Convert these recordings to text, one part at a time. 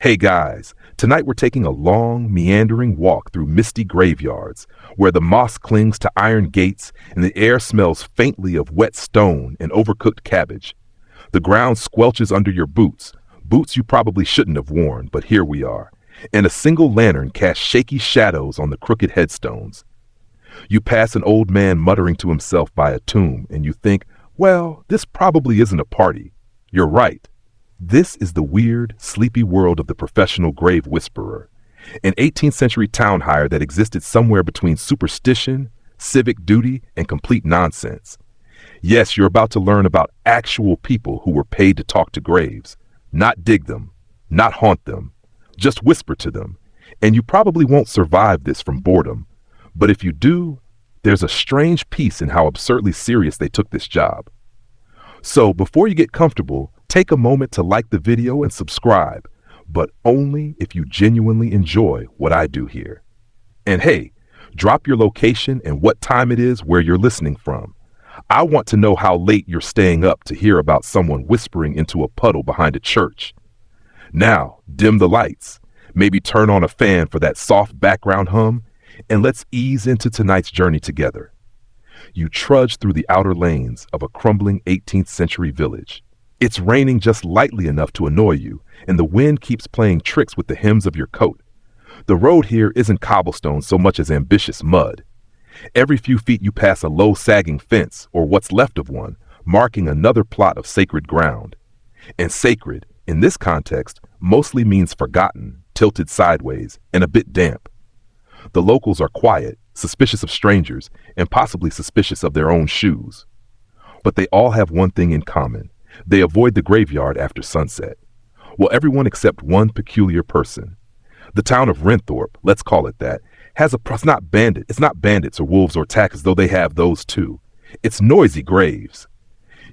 Hey guys, tonight we're taking a long, meandering walk through misty graveyards where the moss clings to iron gates and the air smells faintly of wet stone and overcooked cabbage. The ground squelches under your boots, boots you probably shouldn't have worn, but here we are, and a single lantern casts shaky shadows on the crooked headstones. You pass an old man muttering to himself by a tomb, and you think, well, this probably isn't a party. You're right. This is the weird, sleepy world of the professional grave whisperer, an 18th century town hire that existed somewhere between superstition, civic duty, and complete nonsense. Yes, you're about to learn about actual people who were paid to talk to graves, not dig them, not haunt them, just whisper to them. And you probably won't survive this from boredom. But if you do, there's a strange piece in how absurdly serious they took this job. So before you get comfortable, take a moment to like the video and subscribe, but only if you genuinely enjoy what I do here. And hey, drop your location and what time it is where you're listening from. I want to know how late you're staying up to hear about someone whispering into a puddle behind a church. Now, dim the lights, maybe turn on a fan for that soft background hum, and let's ease into tonight's journey together. You trudge through the outer lanes of a crumbling 18th century village. It's raining just lightly enough to annoy you, and the wind keeps playing tricks with the hems of your coat. The road here isn't cobblestone so much as ambitious mud. Every few feet you pass a low sagging fence, or what's left of one, marking another plot of sacred ground. And sacred, in this context, mostly means forgotten, tilted sideways, and a bit damp. The locals are quiet, suspicious of strangers, and possibly suspicious of their own shoes. But they all have one thing in common. They avoid the graveyard after sunset. Well, everyone except one peculiar person. The town of Renthorpe, let's call it that, it's not bandits or wolves or taxes, though they have those too. It's noisy graves.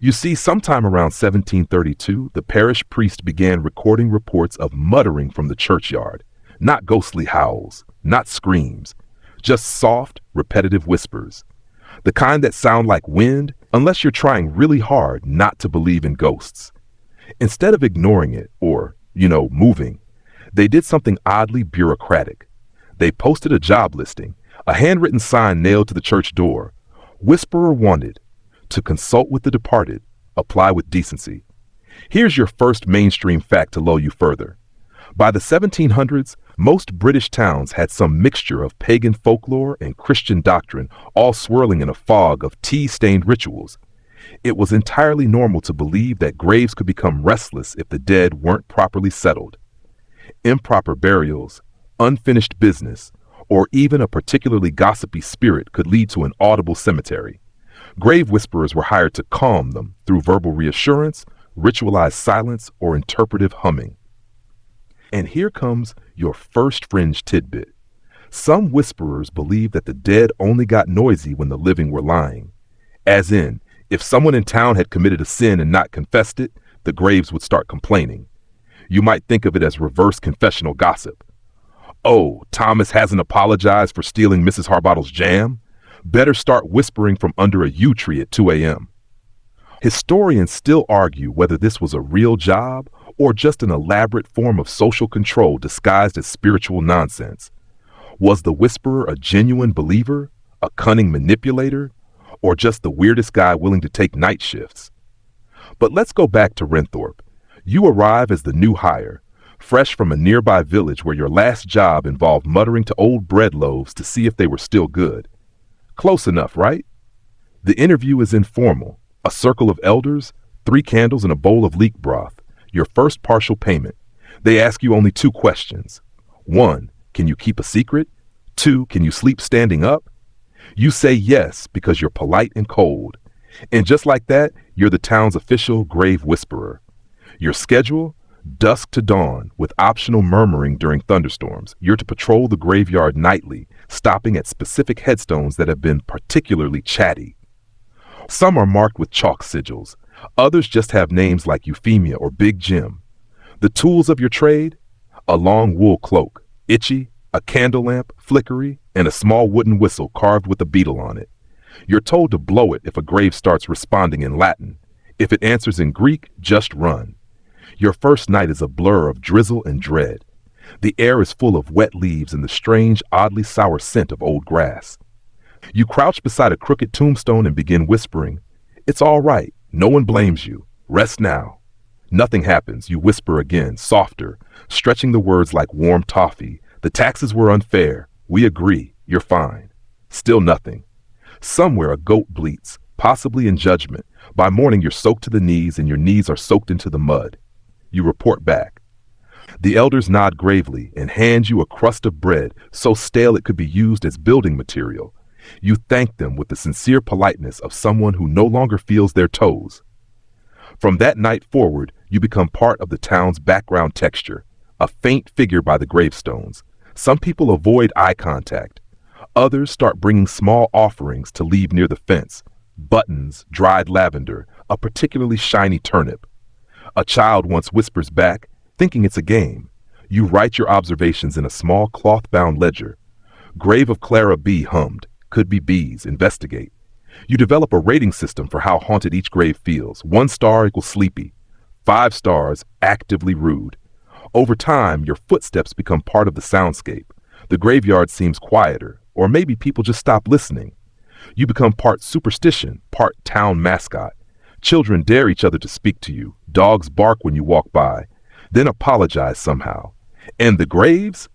You see, sometime around 1732, the parish priest began recording reports of muttering from the churchyard. Not ghostly howls, not screams, just soft, repetitive whispers. The kind that sound like wind, unless you're trying really hard not to believe in ghosts. Instead of ignoring it or, moving, they did something oddly bureaucratic. They posted a job listing, a handwritten sign nailed to the church door. Whisperer wanted. To consult with the departed, apply with decency. Here's your first mainstream fact to lull you further. By the 1700s, most British towns had some mixture of pagan folklore and Christian doctrine, all swirling in a fog of tea-stained rituals. It was entirely normal to believe that graves could become restless if the dead weren't properly settled. Improper burials, unfinished business, or even a particularly gossipy spirit could lead to an audible cemetery. Grave whisperers were hired to calm them through verbal reassurance, ritualized silence, or interpretive humming. And here comes your first fringe tidbit. Some whisperers believe that the dead only got noisy when the living were lying. As in, if someone in town had committed a sin and not confessed it, the graves would start complaining. You might think of it as reverse confessional gossip. Oh, Thomas hasn't apologized for stealing Mrs. Harbottle's jam? Better start whispering from under a yew tree at 2 a.m. Historians still argue whether this was a real job or just an elaborate form of social control disguised as spiritual nonsense. Was the whisperer a genuine believer, a cunning manipulator, or just the weirdest guy willing to take night shifts? But let's go back to Renthorpe. You arrive as the new hire, fresh from a nearby village where your last job involved muttering to old bread loaves to see if they were still good. Close enough, right? The interview is informal. A circle of elders, 3 candles and a bowl of leek broth. Your first partial payment. They ask you only 2 questions. 1, can you keep a secret? 2, can you sleep standing up? You say yes because you're polite and cold. And just like that, you're the town's official grave whisperer. Your schedule? Dusk to dawn, with optional murmuring during thunderstorms. You're to patrol the graveyard nightly, stopping at specific headstones that have been particularly chatty. Some are marked with chalk sigils. Others just have names like Euphemia or Big Jim. The tools of your trade? A long wool cloak, itchy, a candle lamp, flickery, and a small wooden whistle carved with a beetle on it. You're told to blow it if a grave starts responding in Latin. If it answers in Greek, just run. Your first night is a blur of drizzle and dread. The air is full of wet leaves and the strange, oddly sour scent of old grass. You crouch beside a crooked tombstone and begin whispering, "It's all right. No one blames you. Rest now." Nothing happens. You whisper again, softer, stretching the words like warm toffee. "The taxes were unfair. We agree. You're fine." Still nothing. Somewhere a goat bleats, possibly in judgment. By morning you're soaked to the knees and your knees are soaked into the mud. You report back. The elders nod gravely and hand you a crust of bread so stale it could be used as building material. You thank them with the sincere politeness of someone who no longer feels their toes. From that night forward, you become part of the town's background texture, a faint figure by the gravestones. Some people avoid eye contact. Others start bringing small offerings to leave near the fence: buttons, dried lavender, a particularly shiny turnip. A child once whispers back, thinking it's a game. You write your observations in a small cloth-bound ledger. "Grave of Clara B. hummed. Could be bees. Investigate." You develop a rating system for how haunted each grave feels. 1 star equals sleepy. 5 stars, actively rude. Over time, your footsteps become part of the soundscape. The graveyard seems quieter, or maybe people just stop listening. You become part superstition, part town mascot. Children dare each other to speak to you. Dogs bark when you walk by, then apologize somehow. And the graves?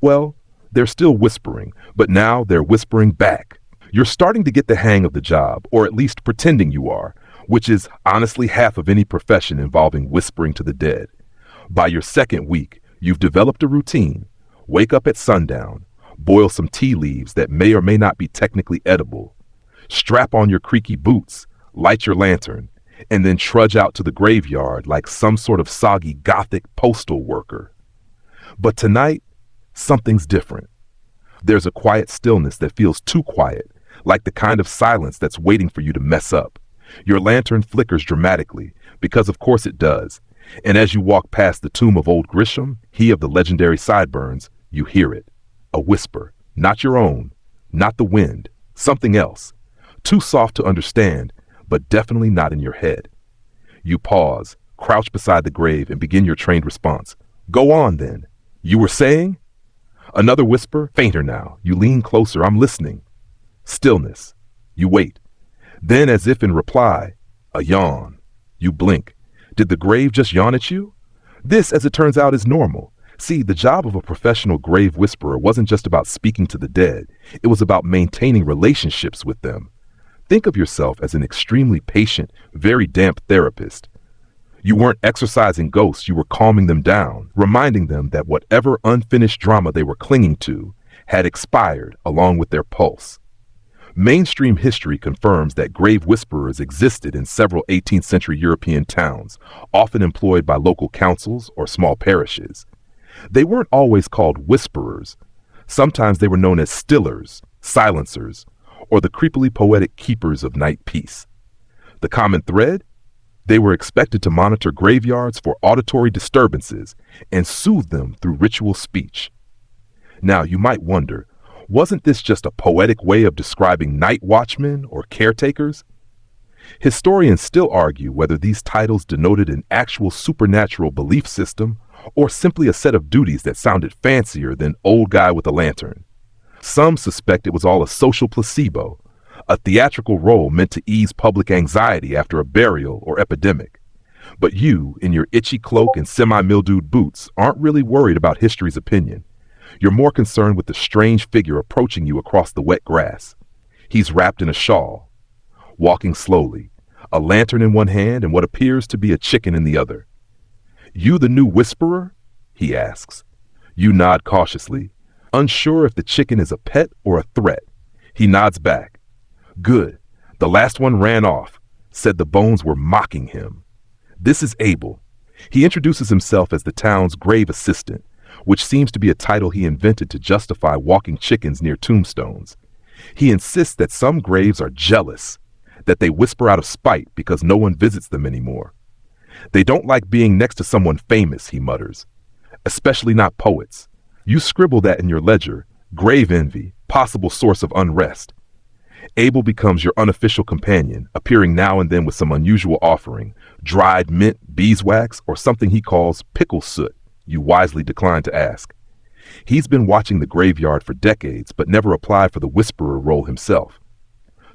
Well, they're still whispering, but now they're whispering back. You're starting to get the hang of the job, or at least pretending you are, which is honestly half of any profession involving whispering to the dead. By your second week, you've developed a routine. Wake up at sundown, boil some tea leaves that may or may not be technically edible, strap on your creaky boots, light your lantern, and then trudge out to the graveyard like some sort of soggy Gothic postal worker. But tonight, something's different. There's a quiet stillness that feels too quiet, like the kind of silence that's waiting for you to mess up. Your lantern flickers dramatically, because of course it does, and as you walk past the tomb of old Grisham, he of the legendary sideburns, you hear it. A whisper, not your own, not the wind, something else. Too soft to understand, but definitely not in your head. You pause, crouch beside the grave, and begin your trained response. "Go on, then. You were saying?" Another whisper, fainter now. You lean closer. "I'm listening." Stillness. You wait. Then, as if in reply, a yawn. You blink. Did the grave just yawn at you? This, as it turns out, is normal. See, the job of a professional grave whisperer wasn't just about speaking to the dead. It was about maintaining relationships with them. Think of yourself as an extremely patient, very damp therapist. You weren't exorcising ghosts, you were calming them down, reminding them that whatever unfinished drama they were clinging to had expired along with their pulse. Mainstream history confirms that grave whisperers existed in several 18th century European towns, often employed by local councils or small parishes. They weren't always called whisperers. Sometimes they were known as stillers, silencers, or the creepily poetic keepers of night peace. The common thread? They were expected to monitor graveyards for auditory disturbances and soothe them through ritual speech. Now, you might wonder, wasn't this just a poetic way of describing night watchmen or caretakers? Historians still argue whether these titles denoted an actual supernatural belief system or simply a set of duties that sounded fancier than old guy with a lantern. Some suspect it was all a social placebo, a theatrical role meant to ease public anxiety after a burial or epidemic. But you, in your itchy cloak and semi-mildewed boots, aren't really worried about history's opinion. You're more concerned with the strange figure approaching you across the wet grass. He's wrapped in a shawl, walking slowly, a lantern in one hand and what appears to be a chicken in the other. "You the new whisperer?" he asks. You nod cautiously, unsure if the chicken is a pet or a threat. He nods back. "Good. The last one ran off," said the bones were mocking him. "This is Abel." He introduces himself as the town's grave assistant, which seems to be a title he invented to justify walking chickens near tombstones. He insists that some graves are jealous, that they whisper out of spite because no one visits them anymore. "They don't like being next to someone famous," he mutters. "Especially not poets. You scribble that in your ledger, grave envy, possible source of unrest." Abel becomes your unofficial companion, appearing now and then with some unusual offering, dried mint, beeswax, or something he calls pickle soot, you wisely decline to ask. He's been watching the graveyard for decades, but never applied for the whisperer role himself.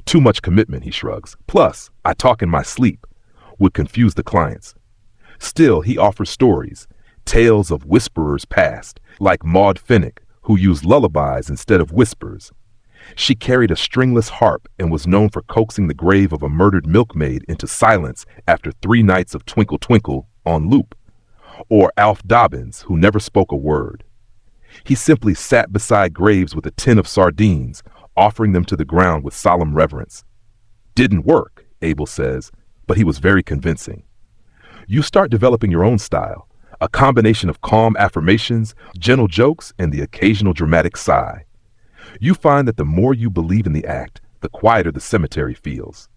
Too much commitment, he shrugs. Plus, I talk in my sleep, would confuse the clients. Still, he offers stories, tales of whisperers past, like Maud Finnick, who used lullabies instead of whispers. She carried a stringless harp and was known for coaxing the grave of a murdered milkmaid into silence after 3 nights of Twinkle Twinkle on loop. Or Alf Dobbins, who never spoke a word. He simply sat beside graves with a tin of sardines, offering them to the ground with solemn reverence. Didn't work, Abel says, but he was very convincing. You start developing your own style, a combination of calm affirmations, gentle jokes, and the occasional dramatic sigh. You find that the more you believe in the act, the quieter the cemetery feels.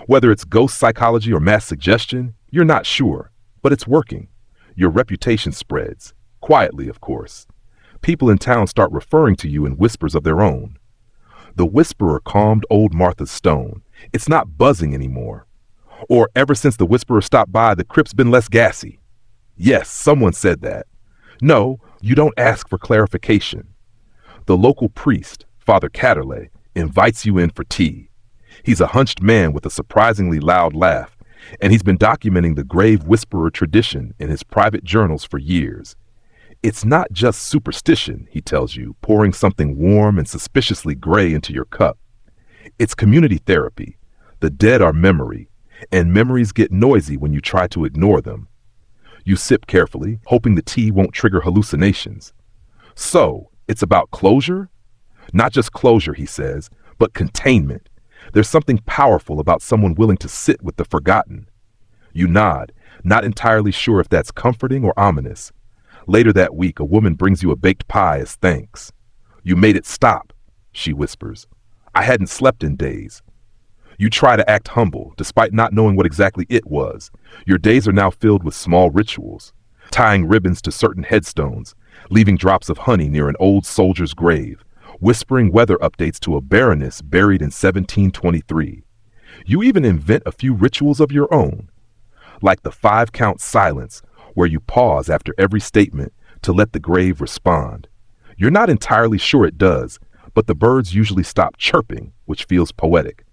Whether it's ghost psychology or mass suggestion, you're not sure, but it's working. Your reputation spreads, quietly, of course. People in town start referring to you in whispers of their own. The whisperer calmed old Martha's stone. It's not buzzing anymore. Or ever since the whisperer stopped by, the crypt's been less gassy. Yes, someone said that. No, you don't ask for clarification. The local priest, Father Catterley, invites you in for tea. He's a hunched man with a surprisingly loud laugh, and he's been documenting the grave whisperer tradition in his private journals for years. It's not just superstition, he tells you, pouring something warm and suspiciously gray into your cup. It's community therapy. The dead are memory, and memories get noisy when you try to ignore them. You sip carefully, hoping the tea won't trigger hallucinations. So, it's about closure? Not just closure, he says, but containment. There's something powerful about someone willing to sit with the forgotten. You nod, not entirely sure if that's comforting or ominous. Later that week, a woman brings you a baked pie as thanks. You made it stop, she whispers. I hadn't slept in days. You try to act humble, despite not knowing what exactly it was. Your days are now filled with small rituals, tying ribbons to certain headstones, leaving drops of honey near an old soldier's grave, whispering weather updates to a baroness buried in 1723. You even invent a few rituals of your own, like the 5-count silence, where you pause after every statement to let the grave respond. You're not entirely sure it does, but the birds usually stop chirping, which feels poetic.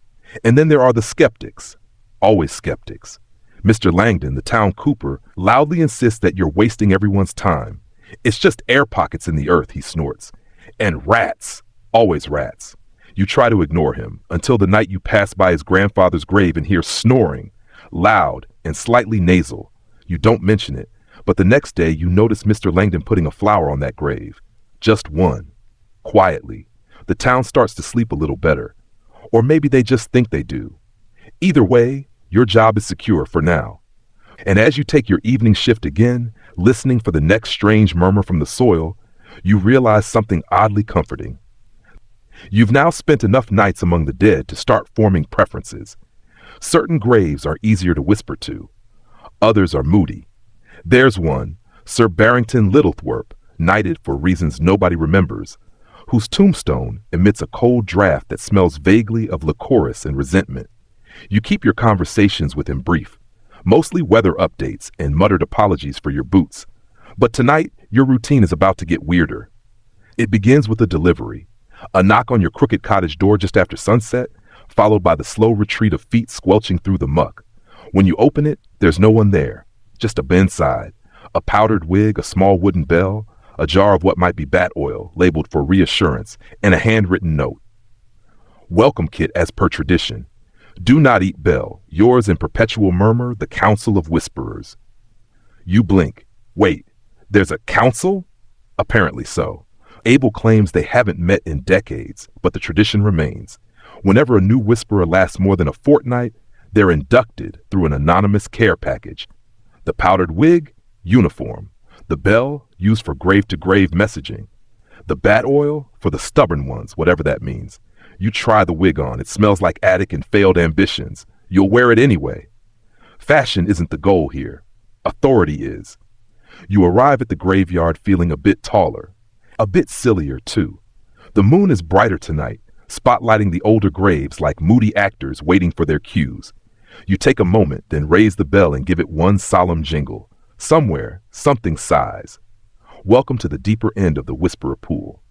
And then there are the skeptics, always skeptics. Mr. Langdon, the town cooper, loudly insists that you're wasting everyone's time. It's just air pockets in the earth, he snorts. And rats, always rats. You try to ignore him until the night you pass by his grandfather's grave and hear snoring, loud and slightly nasal. You don't mention it, but the next day you notice Mr. Langdon putting a flower on that grave. Just one. Quietly. The town starts to sleep a little better. Or maybe they just think they do. Either way, your job is secure for now. And as you take your evening shift again, listening for the next strange murmur from the soil, you realize something oddly comforting. You've now spent enough nights among the dead to start forming preferences. Certain graves are easier to whisper to. Others are moody. There's one, Sir Barrington Littlethorpe, knighted for reasons nobody remembers, whose tombstone emits a cold draft that smells vaguely of licorice and resentment. You keep your conversations with him brief, mostly weather updates and muttered apologies for your boots. But tonight, your routine is about to get weirder. It begins with a delivery, a knock on your crooked cottage door just after sunset, followed by the slow retreat of feet squelching through the muck. When you open it, there's no one there, just a bedside, a powdered wig, a small wooden bell, a jar of what might be bat oil, labeled for reassurance, and a handwritten note. Welcome kit as per tradition. Do not eat bell. Yours in perpetual murmur, the Council of Whisperers. You blink. Wait, there's a council? Apparently so. Abel claims they haven't met in decades, but the tradition remains. Whenever a new whisperer lasts more than a fortnight, they're inducted through an anonymous care package. The powdered wig, uniform. The bell, used for grave-to-grave messaging. The bat oil, for the stubborn ones, whatever that means. You try the wig on. It smells like attic and failed ambitions. You'll wear it anyway. Fashion isn't the goal here. Authority is. You arrive at the graveyard feeling a bit taller. A bit sillier, too. The moon is brighter tonight, spotlighting the older graves like moody actors waiting for their cues. You take a moment, then raise the bell and give it one solemn jingle. Somewhere, something sighs. Welcome to the deeper end of the whisperer pool.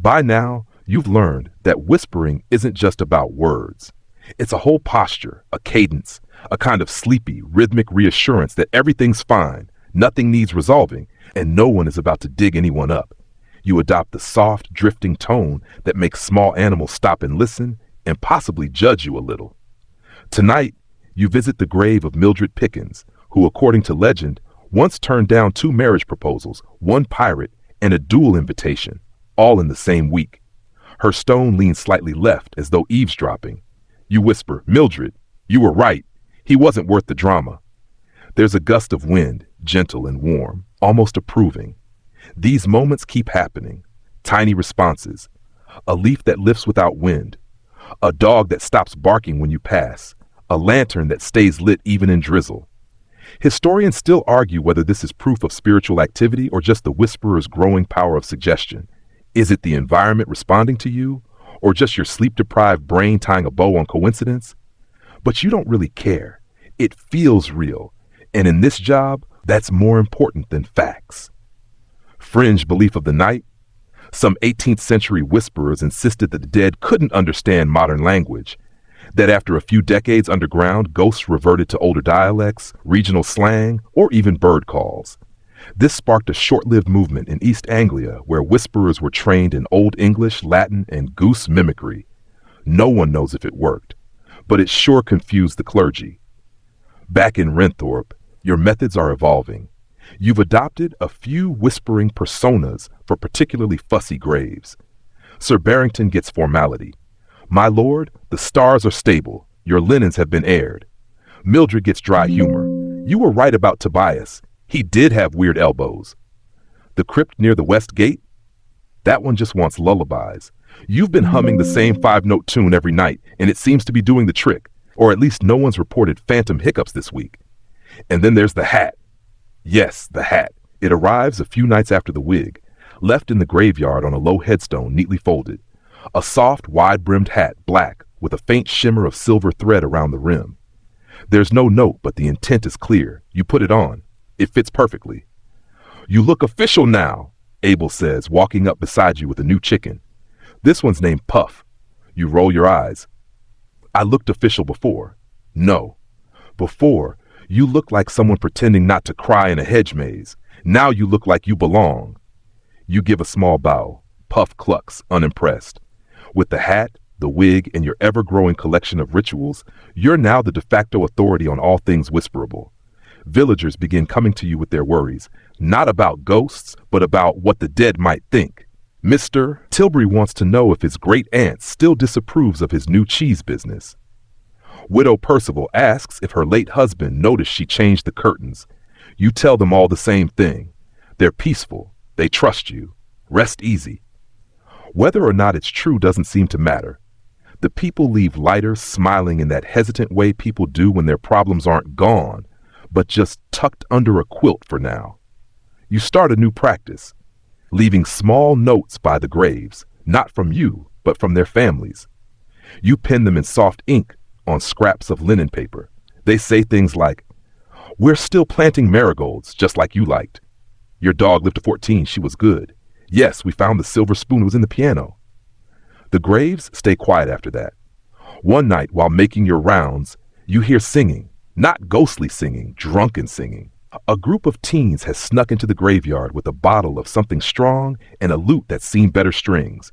By now, you've learned that whispering isn't just about words. It's a whole posture, a cadence, a kind of sleepy, rhythmic reassurance that everything's fine, nothing needs resolving, and no one is about to dig anyone up. You adopt the soft, drifting tone that makes small animals stop and listen and possibly judge you a little. Tonight, you visit the grave of Mildred Pickens, who, according to legend, once turned down 2 marriage proposals, 1 pirate, and a duel invitation, all in the same week. Her stone leans slightly left as though eavesdropping. You whisper, "Mildred, you were right. He wasn't worth the drama." There's a gust of wind, gentle and warm, almost approving. These moments keep happening. Tiny responses. A leaf that lifts without wind. A dog that stops barking when you pass. A lantern that stays lit even in drizzle. Historians still argue whether this is proof of spiritual activity or just the whisperer's growing power of suggestion. Is it the environment responding to you, or just your sleep-deprived brain tying a bow on coincidence? But you don't really care. It feels real, and in this job, that's more important than facts. Fringe belief of the night? Some 18th century whisperers insisted that the dead couldn't understand modern language, that after a few decades underground, ghosts reverted to older dialects, regional slang, or even bird calls. This sparked a short-lived movement in East Anglia where whisperers were trained in Old English, Latin, and goose mimicry. No one knows if it worked, but it sure confused the clergy. Back in Renthorpe, your methods are evolving. You've adopted a few whispering personas for particularly fussy graves. Sir Barrington gets formality. "My lord, the stars are stable. Your linens have been aired." Mildred gets dry humor. "You were right about Tobias. He did have weird elbows." The crypt near the west gate? That one just wants lullabies. You've been humming the same 5-note tune every night, and it seems to be doing the trick, or at least no one's reported phantom hiccups this week. And then there's the hat. Yes, the hat. It arrives a few nights after the wig, left in the graveyard on a low headstone neatly folded. A soft, wide-brimmed hat, black, with a faint shimmer of silver thread around the rim. There's no note, but the intent is clear. You put it on. It fits perfectly. "You look official now," Abel says, walking up beside you with a new chicken. This one's named Puff. You roll your eyes. "I looked official before." "No. Before, you looked like someone pretending not to cry in a hedge maze. Now you look like you belong." You give a small bow. Puff clucks, unimpressed. With the hat, the wig, and your ever-growing collection of rituals, you're now the de facto authority on all things whisperable. Villagers begin coming to you with their worries, not about ghosts, but about what the dead might think. Mr. Tilbury wants to know if his great-aunt still disapproves of his new cheese business. Widow Percival asks if her late husband noticed she changed the curtains. You tell them all the same thing. They're peaceful. They trust you. Rest easy. Whether or not it's true doesn't seem to matter. The people leave lighter, smiling in that hesitant way people do when their problems aren't gone, but just tucked under a quilt for now. You start a new practice, leaving small notes by the graves, not from you, but from their families. You pen them in soft ink on scraps of linen paper. They say things like, "We're still planting marigolds, just like you liked. Your dog lived to 14, she was good. Yes, we found the silver spoon was in the piano." The graves stay quiet after that. One night, while making your rounds, you hear singing. Not ghostly singing, drunken singing. A group of teens has snuck into the graveyard with a bottle of something strong and a lute that's seen better strings.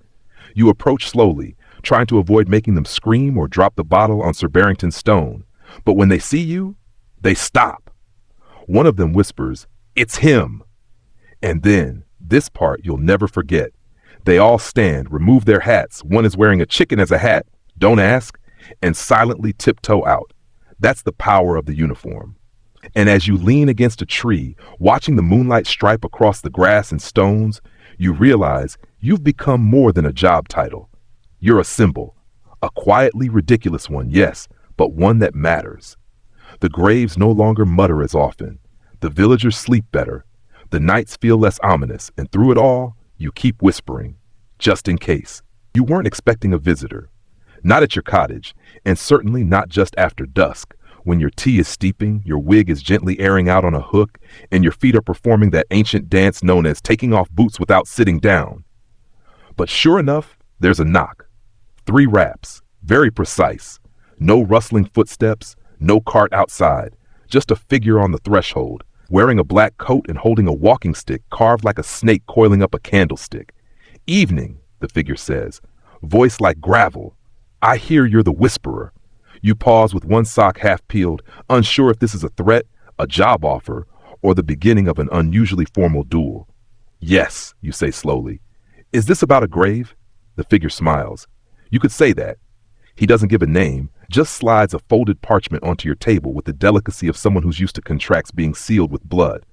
You approach slowly, trying to avoid making them scream or drop the bottle on Sir Barrington's stone. But when they see you, they stop. One of them whispers, "It's him." And then, this part you'll never forget. They all stand, remove their hats. One is wearing a chicken as a hat, don't ask, and silently tiptoe out. That's the power of the uniform. And as you lean against a tree, watching the moonlight stripe across the grass and stones, you realize you've become more than a job title. You're a symbol. A quietly ridiculous one, yes, but one that matters. The graves no longer mutter as often. The villagers sleep better. The nights feel less ominous, and through it all, you keep whispering, just in case. You weren't expecting a visitor, not at your cottage, and certainly not just after dusk, when your tea is steeping, your wig is gently airing out on a hook, and your feet are performing that ancient dance known as taking off boots without sitting down. But sure enough, there's a knock. 3 raps, very precise. No rustling footsteps, no cart outside, just a figure on the threshold, wearing a black coat and holding a walking stick carved like a snake coiling up a candlestick. "Evening," the figure says, voice like gravel. "I hear you're the whisperer." You pause with one sock half peeled, unsure if this is a threat, a job offer, or the beginning of an unusually formal duel. "Yes," you say slowly. "Is this about a grave?" The figure smiles. You could say that. He doesn't give a name, just slides a folded parchment onto your table with the delicacy of someone who's used to contracts being sealed with blood.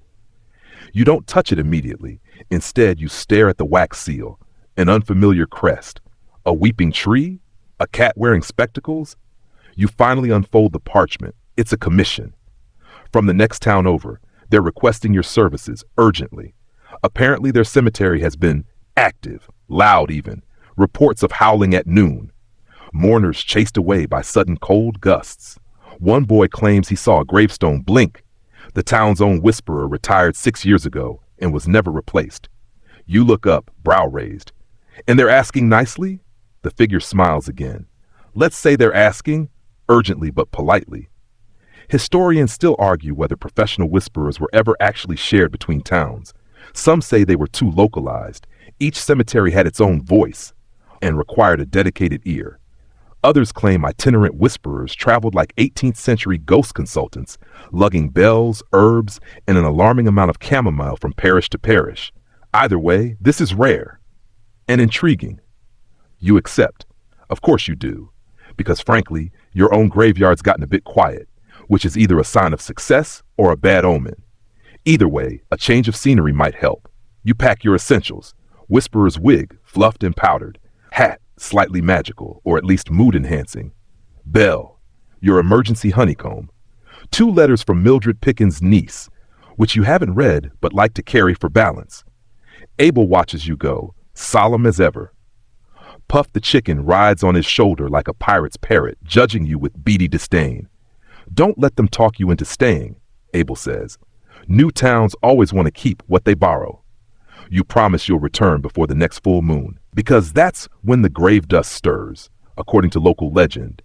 You don't touch it immediately. Instead, you stare at the wax seal, an unfamiliar crest, a weeping tree, a cat wearing spectacles. You finally unfold the parchment. It's a commission. From the next town over, they're requesting your services urgently. Apparently their cemetery has been active, loud even, reports of howling at noon. Mourners chased away by sudden cold gusts. One boy claims he saw a gravestone blink. The town's own whisperer retired 6 years ago and was never replaced. You look up, brow raised. "And they're asking nicely?" The figure smiles again. "Let's say they're asking, urgently but politely." Historians still argue whether professional whisperers were ever actually shared between towns. Some say they were too localized. Each cemetery had its own voice and required a dedicated ear. Others claim itinerant whisperers traveled like 18th century ghost consultants, lugging bells, herbs, and an alarming amount of chamomile from parish to parish. Either way, this is rare and intriguing. You accept. Of course you do. Because frankly, your own graveyard's gotten a bit quiet, which is either a sign of success or a bad omen. Either way, a change of scenery might help. You pack your essentials: whisperer's wig, fluffed and powdered; hat, slightly magical, or at least mood-enhancing; bell, your emergency honeycomb; 2 letters from Mildred Pickens' niece, which you haven't read but like to carry for balance. Abel watches you go, solemn as ever. Puff the chicken rides on his shoulder like a pirate's parrot, judging you with beady disdain. "Don't let them talk you into staying," Abel says. "New towns always want to keep what they borrow." You promise you'll return before the next full moon, because that's when the grave dust stirs, according to local legend.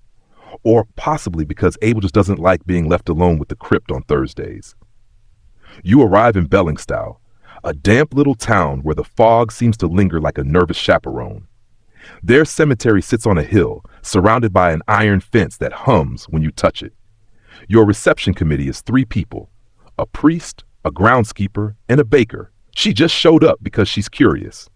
Or possibly because Abel just doesn't like being left alone with the crypt on Thursdays. You arrive in Bellingstow, a damp little town where the fog seems to linger like a nervous chaperone. Their cemetery sits on a hill, surrounded by an iron fence that hums when you touch it. Your reception committee is 3 people: a priest, a groundskeeper, and a baker. She just showed up because she's curious.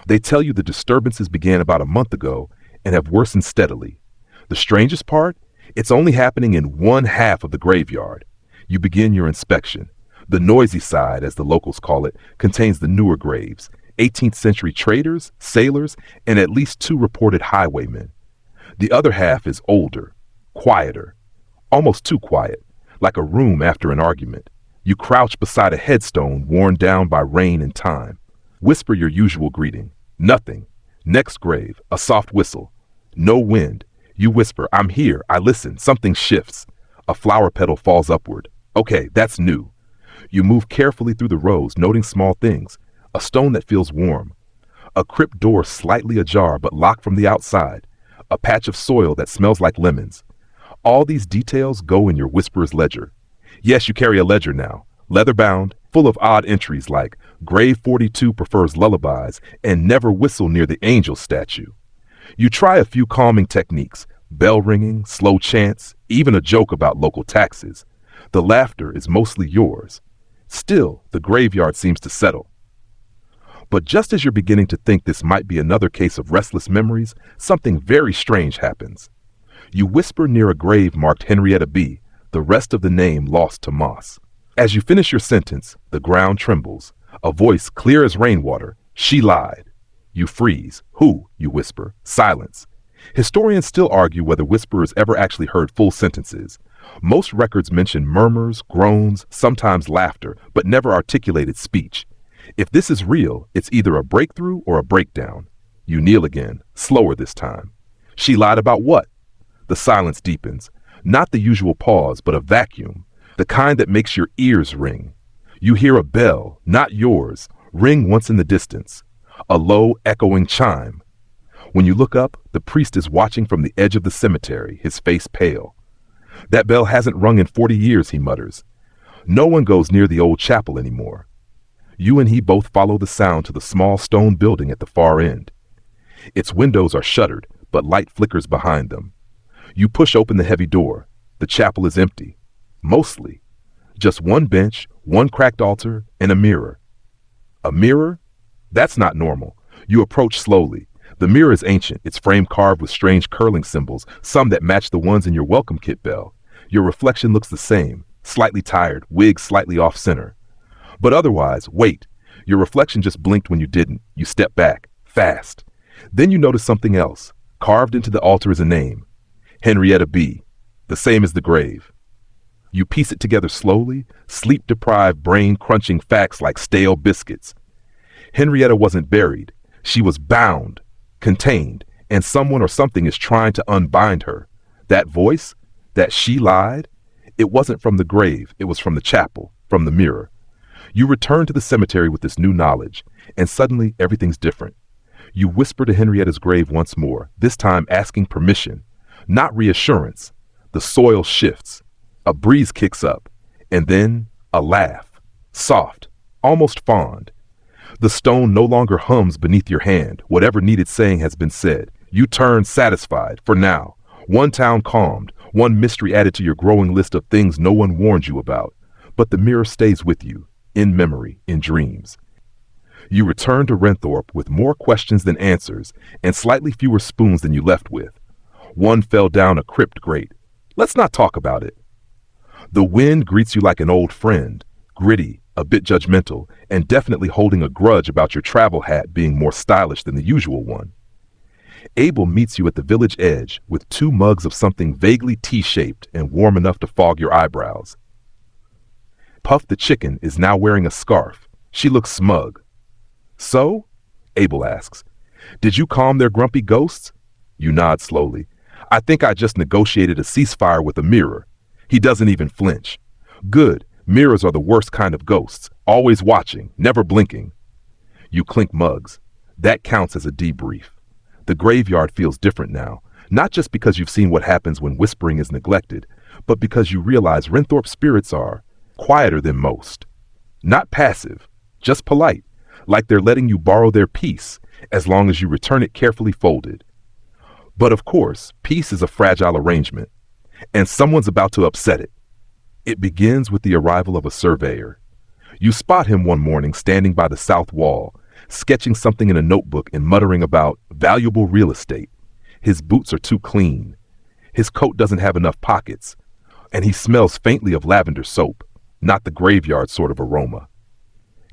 They tell you the disturbances began about a month ago and have worsened steadily. The strangest part? It's only happening in one half of the graveyard. You begin your inspection. The noisy side, as the locals call it, contains the newer graves: 18th century traders, sailors, and at least 2 reported highwaymen. The other half is older, quieter, almost too quiet, like a room after an argument. You crouch beside a headstone worn down by rain and time. Whisper your usual greeting. Nothing. Next grave, a soft whistle. No wind. You whisper, "I'm here, I listen." Something shifts. A flower petal falls upward. Okay, that's new. You move carefully through the rows, noting small things. A stone that feels warm. A crypt door slightly ajar but locked from the outside. A patch of soil that smells like lemons. All these details go in your whisperer's ledger. Yes, you carry a ledger now, leather-bound, full of odd entries like "Grave 42 prefers lullabies" and "Never whistle near the angel statue." You try a few calming techniques: bell ringing, slow chants, even a joke about local taxes. The laughter is mostly yours. Still, the graveyard seems to settle. But just as you're beginning to think this might be another case of restless memories, something very strange happens. You whisper near a grave marked Henrietta B., the rest of the name lost to moss. As you finish your sentence, the ground trembles. A voice clear as rainwater: "She lied." You freeze. "Who?" you whisper. Silence. Historians still argue whether whisperers ever actually heard full sentences. Most records mention murmurs, groans, sometimes laughter, but never articulated speech. If this is real, it's either a breakthrough or a breakdown. You kneel again, slower this time. She lied about what? The silence deepens. Not the usual pause, but a vacuum, the kind that makes your ears ring. You hear a bell, not yours, ring once in the distance, a low, echoing chime. When you look up, the priest is watching from the edge of the cemetery, his face pale. That bell hasn't rung in 40 years, he mutters. No one goes near the old chapel anymore. You and he both follow the sound to the small stone building at the far end. Its windows are shuttered, but light flickers behind them. You push open the heavy door. The chapel is empty. Mostly. Just one bench, one cracked altar, and a mirror. A mirror? That's not normal. You approach slowly. The mirror is ancient, its frame carved with strange curling symbols, some that match the ones in your welcome kit bell. Your reflection looks the same, slightly tired, wig slightly off-center. But otherwise, wait. Your reflection just blinked when you didn't. You step back, fast. Then you notice something else. Carved into the altar is a name. Henrietta B., the same as the grave. You piece it together slowly, sleep-deprived brain crunching facts like stale biscuits. Henrietta wasn't buried. She was bound, contained, and someone or something is trying to unbind her. That voice, that she lied, it wasn't from the grave, it was from the chapel, from the mirror. You return to the cemetery with this new knowledge, and suddenly everything's different. You whisper to Henrietta's grave once more, this time asking permission, not reassurance. The soil shifts. A breeze kicks up, and then a laugh, soft, almost fond. The stone no longer hums beneath your hand. Whatever needed saying has been said. You turn satisfied, for now. One town calmed, one mystery added to your growing list of things no one warned you about. But the mirror stays with you, in memory, in dreams. You return to Renthorpe with more questions than answers, and slightly fewer spoons than you left with. One fell down a crypt grate. Let's not talk about it. The wind greets you like an old friend, gritty, a bit judgmental, and definitely holding a grudge about your travel hat being more stylish than the usual one. Abel meets you at the village edge with 2 mugs of something vaguely tea-shaped and warm enough to fog your eyebrows. Puff the chicken is now wearing a scarf. She looks smug. So? Abel asks. Did you calm their grumpy ghosts? You nod slowly. I think I just negotiated a ceasefire with a mirror. He doesn't even flinch. Good. Mirrors are the worst kind of ghosts, always watching, never blinking. You clink mugs. That counts as a debrief. The graveyard feels different now, not just because you've seen what happens when whispering is neglected, but because you realize Renthorpe spirits are quieter than most. Not passive, just polite, like they're letting you borrow their peace, as long as you return it carefully folded. But of course, peace is a fragile arrangement, and someone's about to upset it. It begins with the arrival of a surveyor. You spot him one morning standing by the south wall, sketching something in a notebook and muttering about valuable real estate. His boots are too clean. His coat doesn't have enough pockets, and he smells faintly of lavender soap, not the graveyard sort of aroma.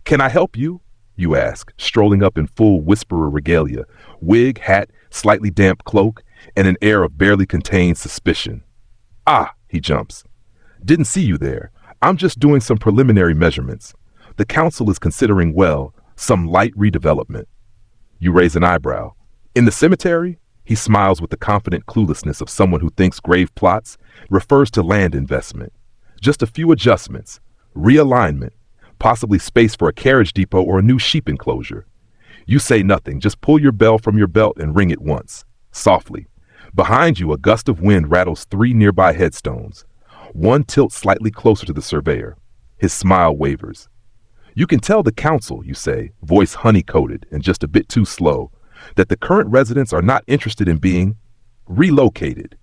Can I help you? You ask, strolling up in full whisperer regalia, wig, hat, slightly damp cloak, and an air of barely contained suspicion. Ah, he jumps. Didn't see you there. I'm just doing some preliminary measurements. The council is considering, well, some light redevelopment. You raise an eyebrow. In the cemetery? He smiles with the confident cluelessness of someone who thinks grave plots refers to land investment. Just a few adjustments, realignment, possibly space for a carriage depot or a new sheep enclosure. You say nothing, just pull your bell from your belt and ring it once, softly. Behind you, a gust of wind rattles 3 nearby headstones. One tilts slightly closer to the surveyor. His smile wavers. You can tell the council, you say, voice honey-coated and just a bit too slow, that the current residents are not interested in being relocated.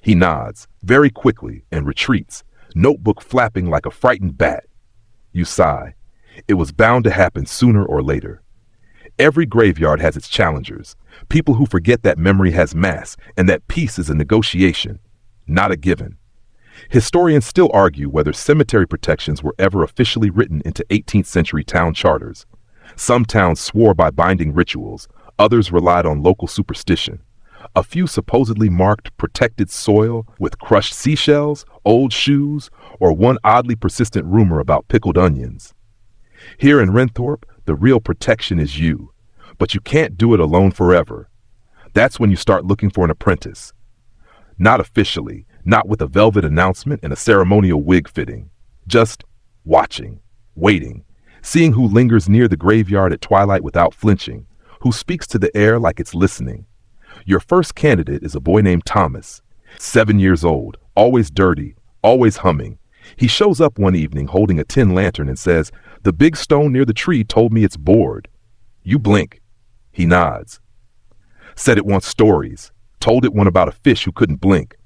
He nods, very quickly, and retreats, notebook flapping like a frightened bat. You sigh. It was bound to happen sooner or later. Every graveyard has its challengers, people who forget that memory has mass and that peace is a negotiation, not a given. Historians still argue whether cemetery protections were ever officially written into 18th century town charters. Some towns swore by binding rituals, others relied on local superstition. A few supposedly marked protected soil with crushed seashells, old shoes, or one oddly persistent rumor about pickled onions. Here in Renthorpe, the real protection is you. But you can't do it alone forever. That's when you start looking for an apprentice. Not officially, not with a velvet announcement and a ceremonial wig fitting. Just watching, waiting, seeing who lingers near the graveyard at twilight without flinching, who speaks to the air like it's listening. Your first candidate is a boy named Thomas, 7 years old, always dirty, always humming. He shows up one evening holding a tin lantern and says, "The big stone near the tree told me it's bored." You blink. He nods. Said it wants stories. Told it one about a fish who couldn't blink.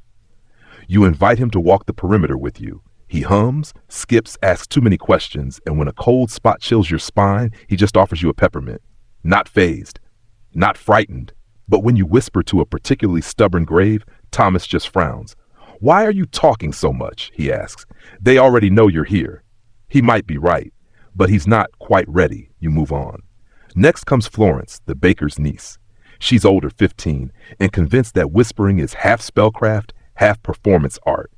You invite him to walk the perimeter with you. He hums, skips, asks too many questions, and when a cold spot chills your spine, he just offers you a peppermint. Not fazed. Not frightened. But when you whisper to a particularly stubborn grave, Thomas just frowns. "Why are you talking so much?" he asks. "They already know you're here." He might be right, but he's not quite ready. You move on. Next comes Florence, the baker's niece. She's older, 15, and convinced that whispering is half spellcraft, half performance art.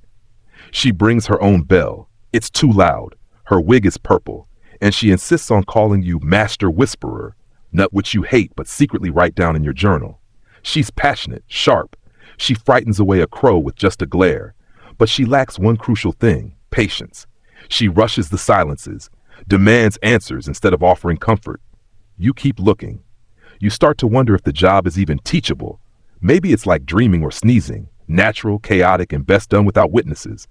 She brings her own bell. It's too loud. Her wig is purple, and she insists on calling you Master Whisperer, nut which you hate but secretly write down in your journal. She's passionate, sharp. She frightens away a crow with just a glare. But she lacks one crucial thing, patience. She rushes the silences, demands answers instead of offering comfort. You keep looking. You start to wonder if the job is even teachable. Maybe it's like dreaming or sneezing, natural, chaotic, and best done without witnesses.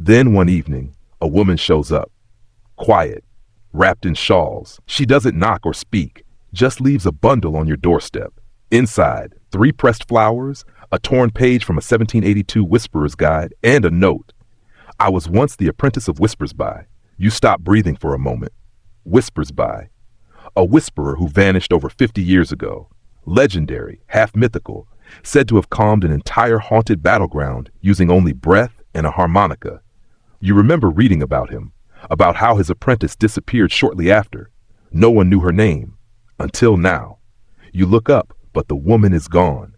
Then one evening, a woman shows up. Quiet, wrapped in shawls. She doesn't knock or speak, just leaves a bundle on your doorstep. Inside, 3 pressed flowers, a torn page from a 1782 Whisperer's Guide, and a note. "I was once the apprentice of Whispers-by." You stop breathing for a moment. Whispers-by. A whisperer who vanished over 50 years ago. Legendary, half mythical, said to have calmed an entire haunted battleground using only breath and a harmonica. You remember reading about him, about how his apprentice disappeared shortly after. No one knew her name. Until now. You look up, but the woman is gone.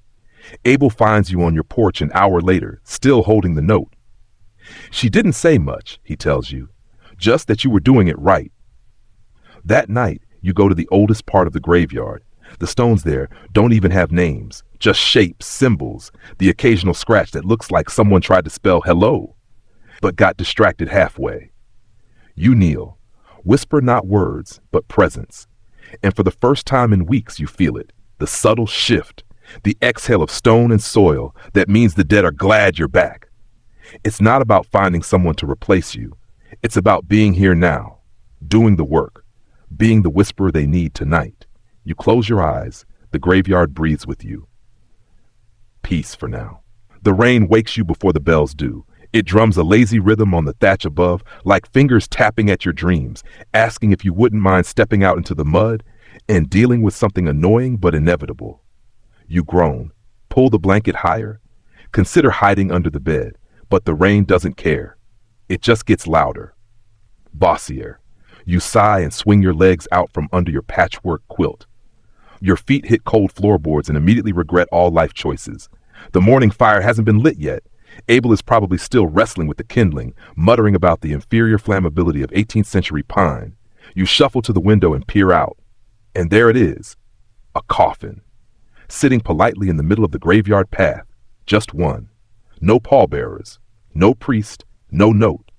Abel finds you on your porch an hour later, still holding the note. She didn't say much, he tells you, just that you were doing it right. That night, you go to the oldest part of the graveyard. The stones there don't even have names, just shapes, symbols, the occasional scratch that looks like someone tried to spell hello, but got distracted halfway. You kneel, whisper not words, but presence. And for the first time in weeks, you feel it, the subtle shift, the exhale of stone and soil that means the dead are glad you're back. It's not about finding someone to replace you. It's about being here now, doing the work, being the whisperer they need tonight. You close your eyes, the graveyard breathes with you. Peace for now. The rain wakes you before the bells do. It drums a lazy rhythm on the thatch above, like fingers tapping at your dreams, asking if you wouldn't mind stepping out into the mud and dealing with something annoying but inevitable. You groan, pull the blanket higher, consider hiding under the bed, but the rain doesn't care. It just gets louder. Bossier. You sigh and swing your legs out from under your patchwork quilt. Your feet hit cold floorboards and immediately regret all life choices. The morning fire hasn't been lit yet. Abel is probably still wrestling with the kindling, muttering about the inferior flammability of 18th century pine. You shuffle to the window and peer out. And there it is, a coffin, sitting politely in the middle of the graveyard path. Just one. No pallbearers, no priest, no note.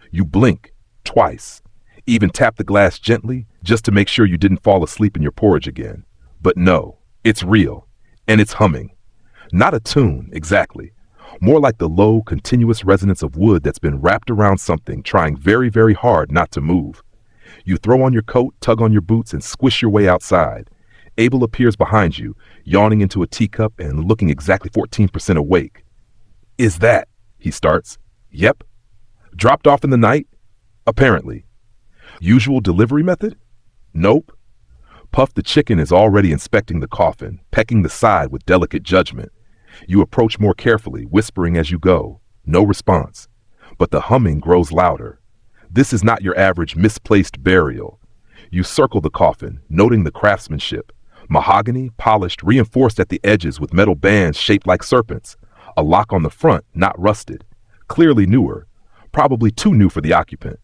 You blink, twice, even tap the glass gently just to make sure you didn't fall asleep in your porridge again. But no, it's real, and it's humming. Not a tune, exactly. More like the low, continuous resonance of wood that's been wrapped around something, trying very, very hard not to move. You throw on your coat, tug on your boots, and squish your way outside. Abel appears behind you, yawning into a teacup and looking exactly 14% awake. "Is that?" he starts. "Yep." "Dropped off in the night?" "Apparently." "Usual delivery method?" "Nope." Puff the chicken is already inspecting the coffin, pecking the side with delicate judgment. You approach more carefully, whispering as you go. No response. But the humming grows louder. This is not your average misplaced burial. You circle the coffin, noting the craftsmanship. Mahogany, polished, reinforced at the edges with metal bands shaped like serpents. A lock on the front, not rusted. Clearly newer. Probably too new for the occupant.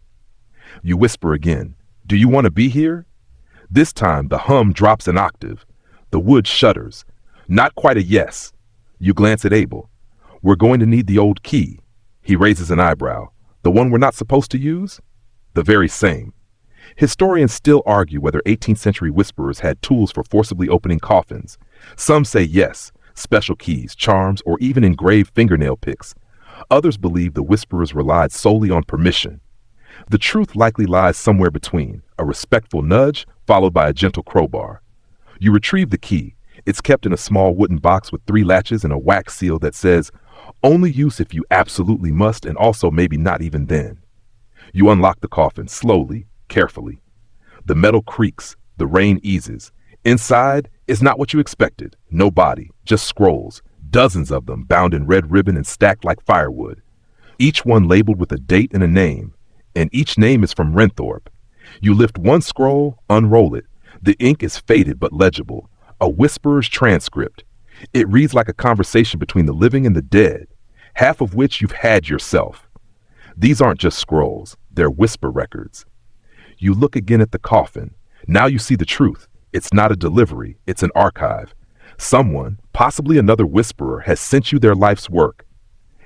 You whisper again. "Do you want to be here?" This time, the hum drops an octave. The wood shudders. Not quite a yes. You glance at Abel. We're going to need the old key. He raises an eyebrow. The one we're not supposed to use? The very same. Historians still argue whether 18th century whisperers had tools for forcibly opening coffins. Some say yes, special keys, charms, or even engraved fingernail picks. Others believe the whisperers relied solely on permission. The truth likely lies somewhere between, a respectful nudge followed by a gentle crowbar. You retrieve the key. It's kept in a small wooden box with 3 latches and a wax seal that says, only use if you absolutely must, and also maybe not even then. You unlock the coffin slowly, carefully. The metal creaks, the rain eases. Inside is not what you expected. No body, just scrolls, dozens of them bound in red ribbon and stacked like firewood. Each one labeled with a date and a name, and each name is from Renthorpe. You lift one scroll, unroll it. The ink is faded but legible, a whisperer's transcript. It reads like a conversation between the living and the dead, half of which you've had yourself. These aren't just scrolls, they're whisper records. You look again at the coffin. Now you see the truth. It's not a delivery, it's an archive. Someone, possibly another whisperer, has sent you their life's work.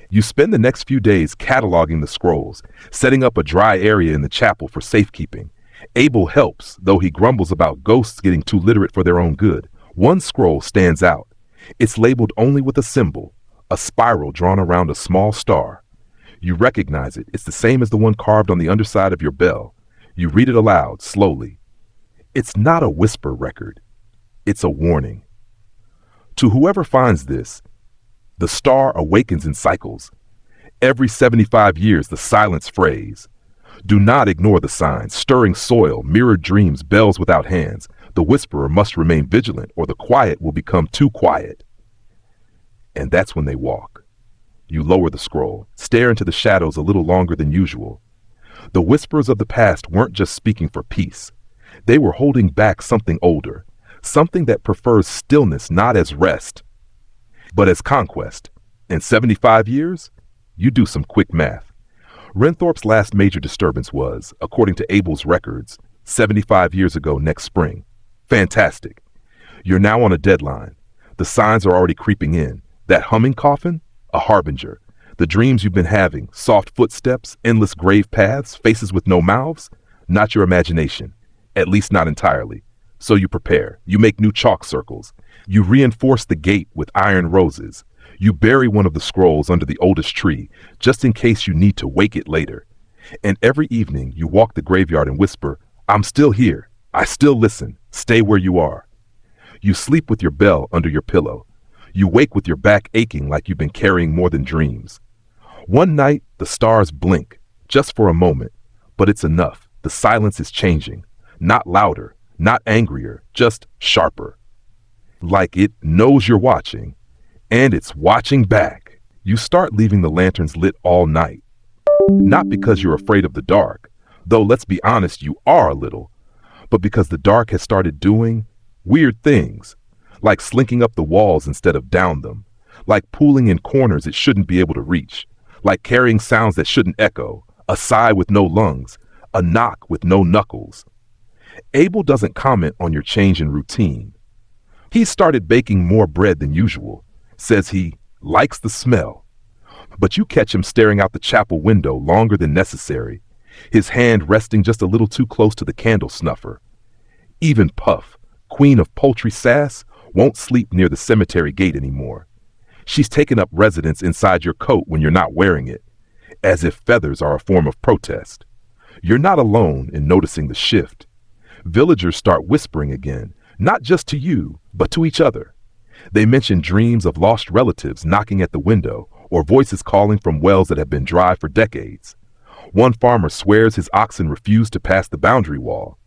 You spend the next few days cataloging the scrolls, setting up a dry area in the chapel for safekeeping. Abel helps, though he grumbles about ghosts getting too literate for their own good. One scroll stands out. It's labeled only with a symbol, a spiral drawn around a small star. You recognize it. It's the same as the one carved on the underside of your bell. You read it aloud, slowly. It's not a whisper record. It's a warning. To whoever finds this, the star awakens in cycles. Every 75 years, the silence phrase. Do not ignore the signs, stirring soil, mirrored dreams, bells without hands. The whisperer must remain vigilant, or the quiet will become too quiet. And that's when they walk. You lower the scroll, stare into the shadows a little longer than usual. The whisperers of the past weren't just speaking for peace. They were holding back something older, something that prefers stillness not as rest, but as conquest. In 75 years, you do some quick math. Renthorpe's last major disturbance was, according to Abel's records, 75 years ago next spring. Fantastic. You're now on a deadline. The signs are already creeping in. That humming coffin? A harbinger. The dreams you've been having, soft footsteps, endless grave paths, faces with no mouths? Not your imagination. At least not entirely. So you prepare. You make new chalk circles. You reinforce the gate with iron roses. You bury one of the scrolls under the oldest tree, just in case you need to wake it later. And every evening you walk the graveyard and whisper, I'm still here. I still listen. Stay where you are. You sleep with your bell under your pillow. You wake with your back aching like you've been carrying more than dreams. One night, the stars blink, just for a moment, but it's enough. The silence is changing. Not louder, not angrier, just sharper. Like it knows you're watching, and it's watching back. You start leaving the lanterns lit all night. Not because you're afraid of the dark, though let's be honest, you are a little, but because the dark has started doing weird things, like slinking up the walls instead of down them, like pooling in corners it shouldn't be able to reach, like carrying sounds that shouldn't echo, a sigh with no lungs, a knock with no knuckles. Abel doesn't comment on your change in routine. He's started baking more bread than usual, says he likes the smell. But you catch him staring out the chapel window longer than necessary, his hand resting just a little too close to the candle snuffer. Even Puff, queen of poultry sass, won't sleep near the cemetery gate anymore. She's taken up residence inside your coat when you're not wearing it, as if feathers are a form of protest. You're not alone in noticing the shift. Villagers start whispering again, not just to you, but to each other. They mention dreams of lost relatives knocking at the window, or voices calling from wells that have been dry for decades. One farmer swears his oxen refused to pass the boundary wall.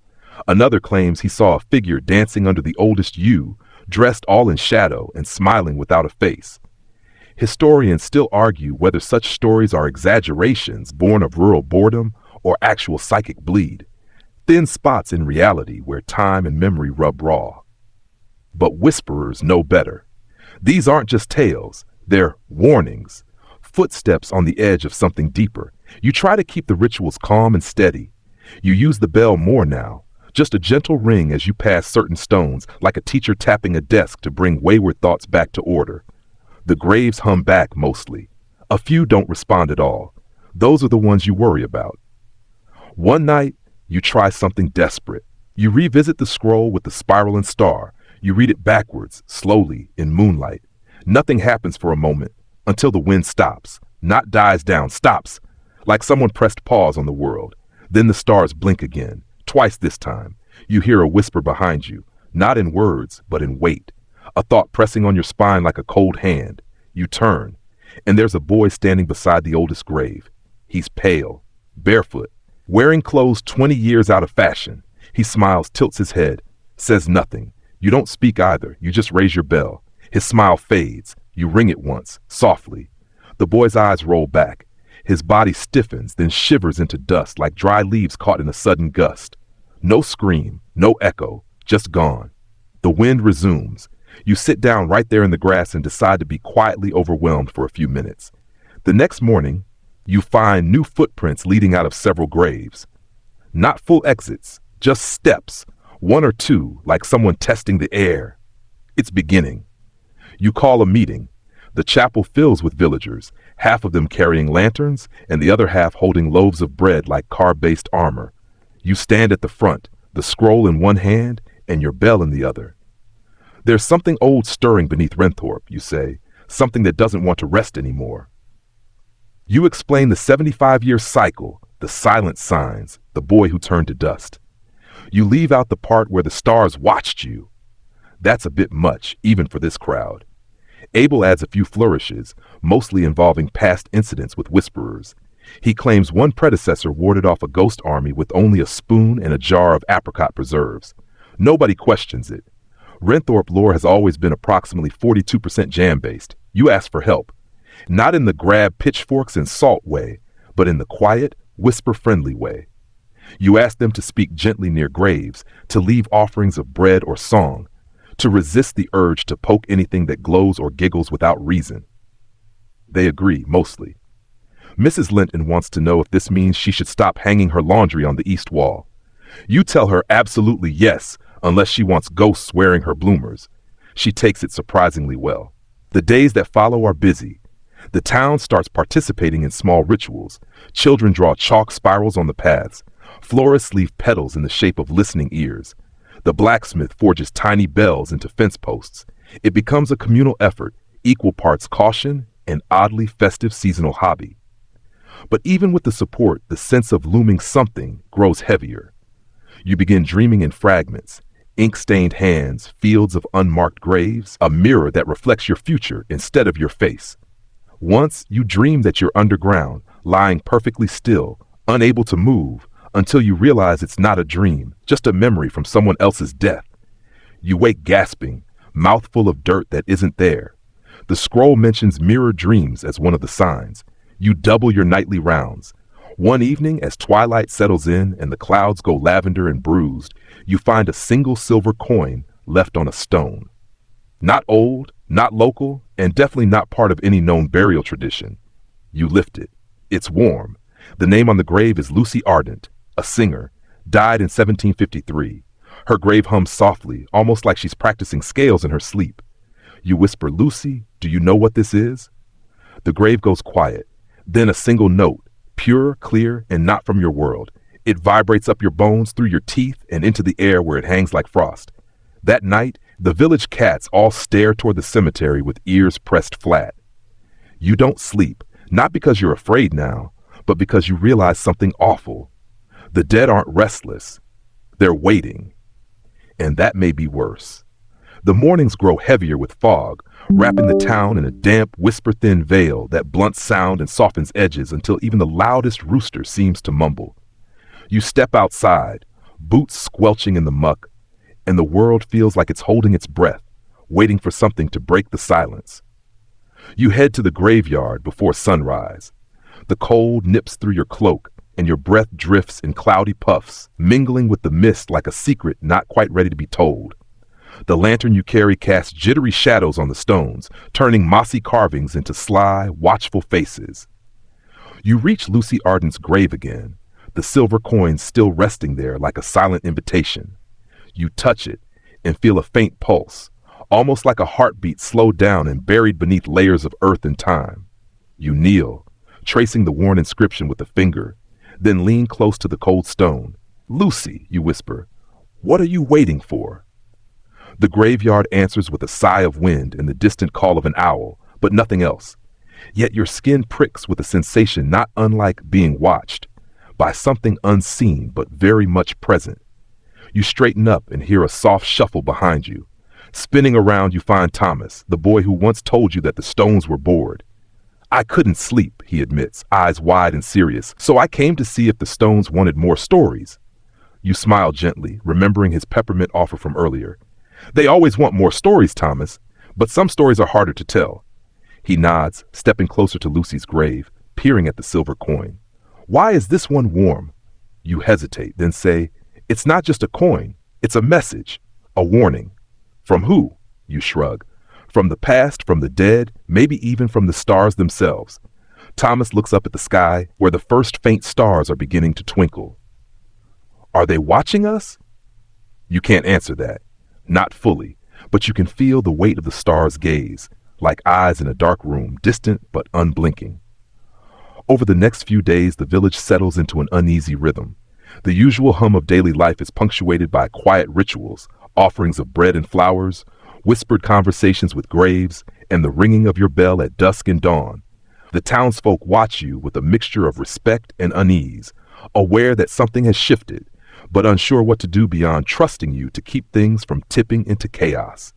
Another claims he saw a figure dancing under the oldest yew, dressed all in shadow and smiling without a face. Historians still argue whether such stories are exaggerations born of rural boredom or actual psychic bleed, thin spots in reality where time and memory rub raw. But whisperers know better. These aren't just tales, they're warnings, footsteps on the edge of something deeper. You try to keep the rituals calm and steady. You use the bell more now, Just a gentle ring as you pass certain stones, like a teacher tapping a desk to bring wayward thoughts back to order. The graves hum back mostly. A few don't respond at all. Those are the ones you worry about. One night, you try something desperate. You revisit the scroll with the spiral and star. You read it backwards, slowly, in moonlight. Nothing happens for a moment, until the wind stops. Not dies down, stops. Like someone pressed pause on the world. Then the stars blink again, twice this time. You hear a whisper behind you, not in words, but in weight. A thought pressing on your spine like a cold hand. You turn, and there's a boy standing beside the oldest grave. He's pale, barefoot, wearing clothes 20 years out of fashion. He smiles, tilts his head, says nothing. You don't speak either, you just raise your bell. His smile fades. You ring it once, softly. The boy's eyes roll back. His body stiffens, then shivers into dust like dry leaves caught in a sudden gust. No scream, no echo, just gone. The wind resumes. You sit down right there in the grass and decide to be quietly overwhelmed for a few minutes. The next morning, you find new footprints leading out of several graves. Not full exits, just steps, one or two, like someone testing the air. It's beginning. You call a meeting. The chapel fills with villagers, half of them carrying lanterns and the other half holding loaves of bread like car-based armor. You stand at the front, the scroll in one hand and your bell in the other. There's something old stirring beneath Renthorpe, you say, something that doesn't want to rest anymore. You explain the 75-year cycle, the silent signs, the boy who turned to dust. You leave out the part where the stars watched you. That's a bit much, even for this crowd. Abel adds a few flourishes, mostly involving past incidents with whisperers. He claims one predecessor warded off a ghost army with only a spoon and a jar of apricot preserves. Nobody questions it. Renthorpe lore has always been approximately 42% jam-based. You ask for help. Not in the grab pitchforks and salt way, but in the quiet, whisper-friendly way. You ask them to speak gently near graves, to leave offerings of bread or song, to resist the urge to poke anything that glows or giggles without reason. They agree, mostly. Mrs. Linton wants to know if this means she should stop hanging her laundry on the east wall. You tell her absolutely yes, unless she wants ghosts wearing her bloomers. She takes it surprisingly well. The days that follow are busy. The town starts participating in small rituals. Children draw chalk spirals on the paths. Florists leave petals in the shape of listening ears. The blacksmith forges tiny bells into fence posts. It becomes a communal effort, equal parts caution and oddly festive seasonal hobby. But even with the support, the sense of looming something grows heavier. You begin dreaming in fragments, ink-stained hands, fields of unmarked graves, a mirror that reflects your future instead of your face. Once you dream that you're underground, lying perfectly still, unable to move, until you realize it's not a dream, just a memory from someone else's death. You wake gasping, mouth full of dirt that isn't there. The scroll mentions mirror dreams as one of the signs. You double your nightly rounds. One evening, as twilight settles in and the clouds go lavender and bruised, you find a single silver coin left on a stone. Not old, not local, and definitely not part of any known burial tradition. You lift it. It's warm. The name on the grave is Lucy Ardent, a singer, died in 1753. Her grave hums softly, almost like she's practicing scales in her sleep. You whisper, "Lucy, do you know what this is?" The grave goes quiet. Then a single note, pure, clear, and not from your world. It vibrates up your bones, through your teeth, and into the air where it hangs like frost. That night, the village cats all stare toward the cemetery with ears pressed flat. You don't sleep, not because you're afraid now, but because you realize something awful. The dead aren't restless. They're waiting. And that may be worse. The mornings grow heavier with fog, wrapping the town in a damp, whisper-thin veil that blunts sound and softens edges until even the loudest rooster seems to mumble. You step outside, boots squelching in the muck, and the world feels like it's holding its breath, waiting for something to break the silence. You head to the graveyard before sunrise. The cold nips through your cloak, and your breath drifts in cloudy puffs, mingling with the mist like a secret not quite ready to be told. The lantern you carry casts jittery shadows on the stones, turning mossy carvings into sly, watchful faces. You reach Lucy Ardent's grave again. the silver coin still resting there like a silent invitation. You touch it and feel a faint pulse, almost like a heartbeat slowed down and buried beneath layers of earth and time. You kneel, tracing the worn inscription with a finger, then lean close to the cold stone. "Lucy," you whisper, "what are you waiting for?" The graveyard answers with a sigh of wind and the distant call of an owl, but nothing else. Yet your skin pricks with a sensation not unlike being watched, by something unseen but very much present. You straighten up and hear a soft shuffle behind you. Spinning around, you find Thomas, the boy who once told you that the stones were bored. "I couldn't sleep," he admits, eyes wide and serious, "so I came to see if the stones wanted more stories." You smile gently, remembering his peppermint offer from earlier. "They always want more stories, Thomas, but some stories are harder to tell." He nods, stepping closer to Lucy's grave, peering at the silver coin. "Why is this one warm?" You hesitate, then say, "It's not just a coin, it's a message, a warning." "From who?" You shrug. "From the past, from the dead, maybe even from the stars themselves." Thomas looks up at the sky, where the first faint stars are beginning to twinkle. "Are they watching us?" You can't answer that. Not fully, but you can feel the weight of the stars' gaze, like eyes in a dark room, distant but unblinking. Over the next few days, the village settles into an uneasy rhythm. The usual hum of daily life is punctuated by quiet rituals, offerings of bread and flowers, whispered conversations with graves, and the ringing of your bell at dusk and dawn. The townsfolk watch you with a mixture of respect and unease, aware that something has shifted, but unsure what to do beyond trusting you to keep things from tipping into chaos.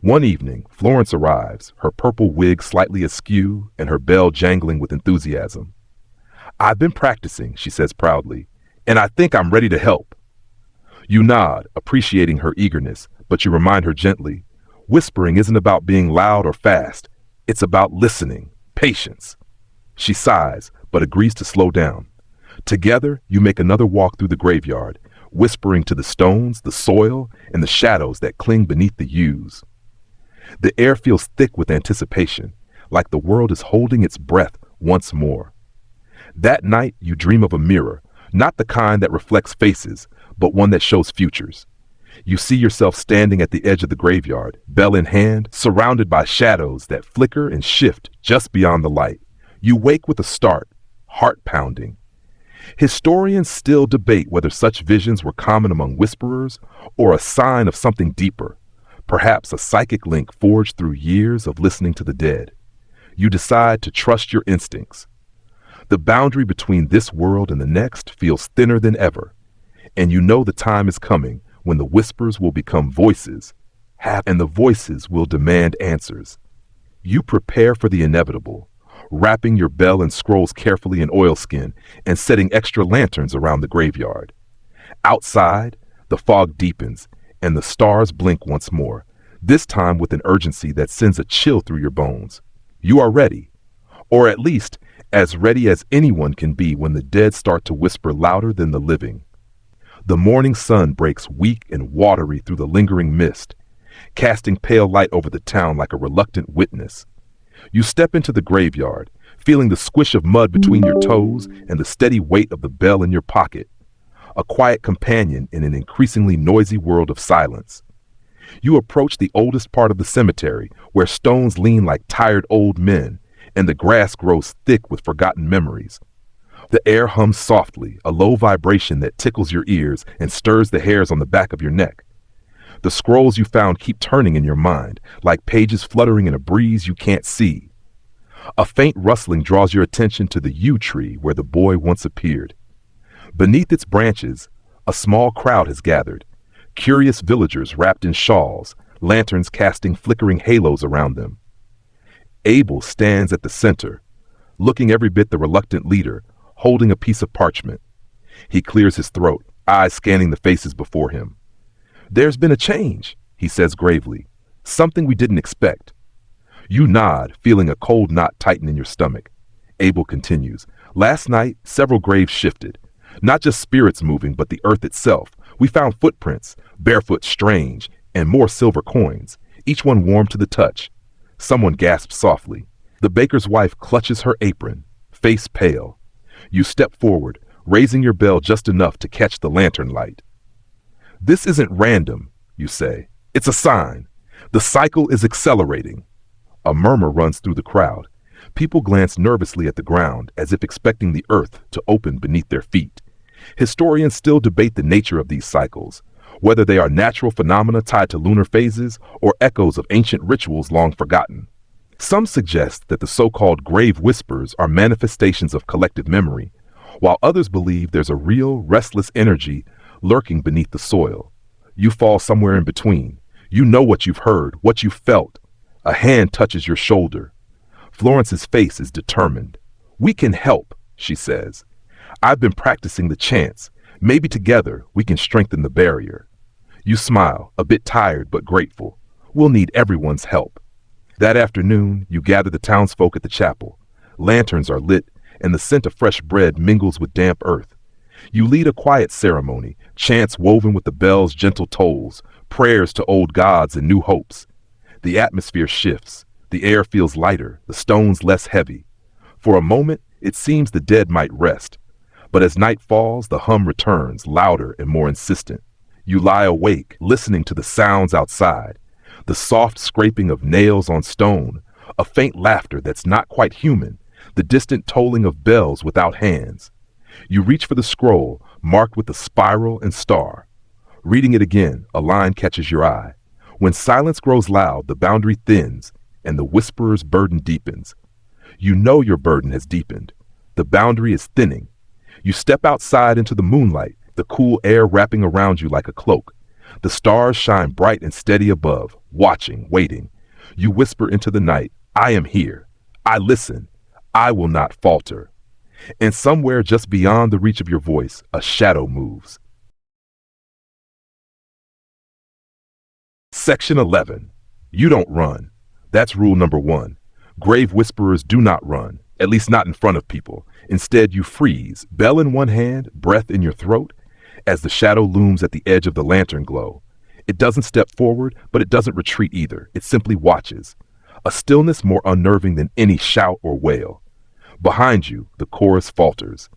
One evening, Florence arrives, her purple wig slightly askew and her bell jangling with enthusiasm. "I've been practicing," she says proudly, "and I think I'm ready to help." You nod, appreciating her eagerness, but you remind her gently, whispering isn't about being loud or fast. It's about listening, patience. She sighs, but agrees to slow down. Together, you make another walk through the graveyard, whispering to the stones, the soil, and the shadows that cling beneath the yews. The air feels thick with anticipation, like the world is holding its breath once more. That night, you dream of a mirror, not the kind that reflects faces, but one that shows futures. You see yourself standing at the edge of the graveyard, bell in hand, surrounded by shadows that flicker and shift just beyond the light. You wake with a start, heart pounding. Historians still debate whether such visions were common among whisperers or a sign of something deeper, perhaps a psychic link forged through years of listening to the dead. You decide to trust your instincts. The boundary between this world and the next feels thinner than ever, and you know the time is coming when the whispers will become voices, and the voices will demand answers. You prepare for the inevitable, wrapping your bell and scrolls carefully in oilskin and setting extra lanterns around the graveyard. Outside, the fog deepens and the stars blink once more, this time with an urgency that sends a chill through your bones. You are ready, or at least as ready as anyone can be when the dead start to whisper louder than the living. The morning sun breaks weak and watery through the lingering mist, casting pale light over the town like a reluctant witness. You step into the graveyard, feeling the squish of mud between your toes and the steady weight of the bell in your pocket, a quiet companion in an increasingly noisy world of silence. You approach the oldest part of the cemetery, where stones lean like tired old men, and the grass grows thick with forgotten memories. The air hums softly, a low vibration that tickles your ears and stirs the hairs on the back of your neck. The scrolls you found keep turning in your mind, like pages fluttering in a breeze you can't see. A faint rustling draws your attention to the yew tree where the boy once appeared. Beneath its branches, a small crowd has gathered, curious villagers wrapped in shawls, lanterns casting flickering halos around them. Abel stands at the center, looking every bit the reluctant leader, holding a piece of parchment. He clears his throat, eyes scanning the faces before him. "There's been a change," he says gravely, "something we didn't expect." You nod, feeling a cold knot tighten in your stomach. Abel continues, "Last night, several graves shifted. Not just spirits moving, but the earth itself. We found footprints, barefoot strange, and more silver coins, each one warm to the touch." Someone gasps softly. The baker's wife clutches her apron, face pale. You step forward, raising your bell just enough to catch the lantern light. This isn't random, you say. It's a sign. The cycle is accelerating. A murmur runs through the crowd. People glance nervously at the ground as if expecting the earth to open beneath their feet. Historians still debate the nature of these cycles, whether they are natural phenomena tied to lunar phases or echoes of ancient rituals long forgotten. Some suggest that the so-called grave whispers are manifestations of collective memory, while others believe there's a real, restless energy lurking beneath the soil. You fall somewhere in between. You know what you've heard, what you've felt. A hand touches your shoulder. Florence's face is determined. "We can help," she says. "I've been practicing the chants. Maybe together we can strengthen the barrier." You smile, a bit tired but grateful. "We'll need everyone's help." That afternoon, you gather the townsfolk at the chapel. Lanterns are lit, and the scent of fresh bread mingles with damp earth. You lead a quiet ceremony, chants woven with the bell's gentle tolls, prayers to old gods and new hopes. The atmosphere shifts. The air feels lighter, the stones less heavy. For a moment, it seems the dead might rest. But as night falls, the hum returns, louder and more insistent. You lie awake, listening to the sounds outside. The soft scraping of nails on stone, a faint laughter that's not quite human, the distant tolling of bells without hands. You reach for the scroll, marked with a spiral and star. Reading it again, a line catches your eye. When silence grows loud, the boundary thins, and the whisperer's burden deepens. You know your burden has deepened. The boundary is thinning. You step outside into the moonlight, the cool air wrapping around you like a cloak. The stars shine bright and steady above, watching, waiting. You whisper into the night, "I am here. I listen. I will not falter." And somewhere just beyond the reach of your voice, a shadow moves. Section 11. You don't run. That's rule number 1. Grave whisperers do not run, at least not in front of people. Instead, you freeze, bell in one hand, breath in your throat, as the shadow looms at the edge of the lantern glow. It doesn't step forward, but it doesn't retreat either. It simply watches. A stillness more unnerving than any shout or wail. Behind you, the chorus falters.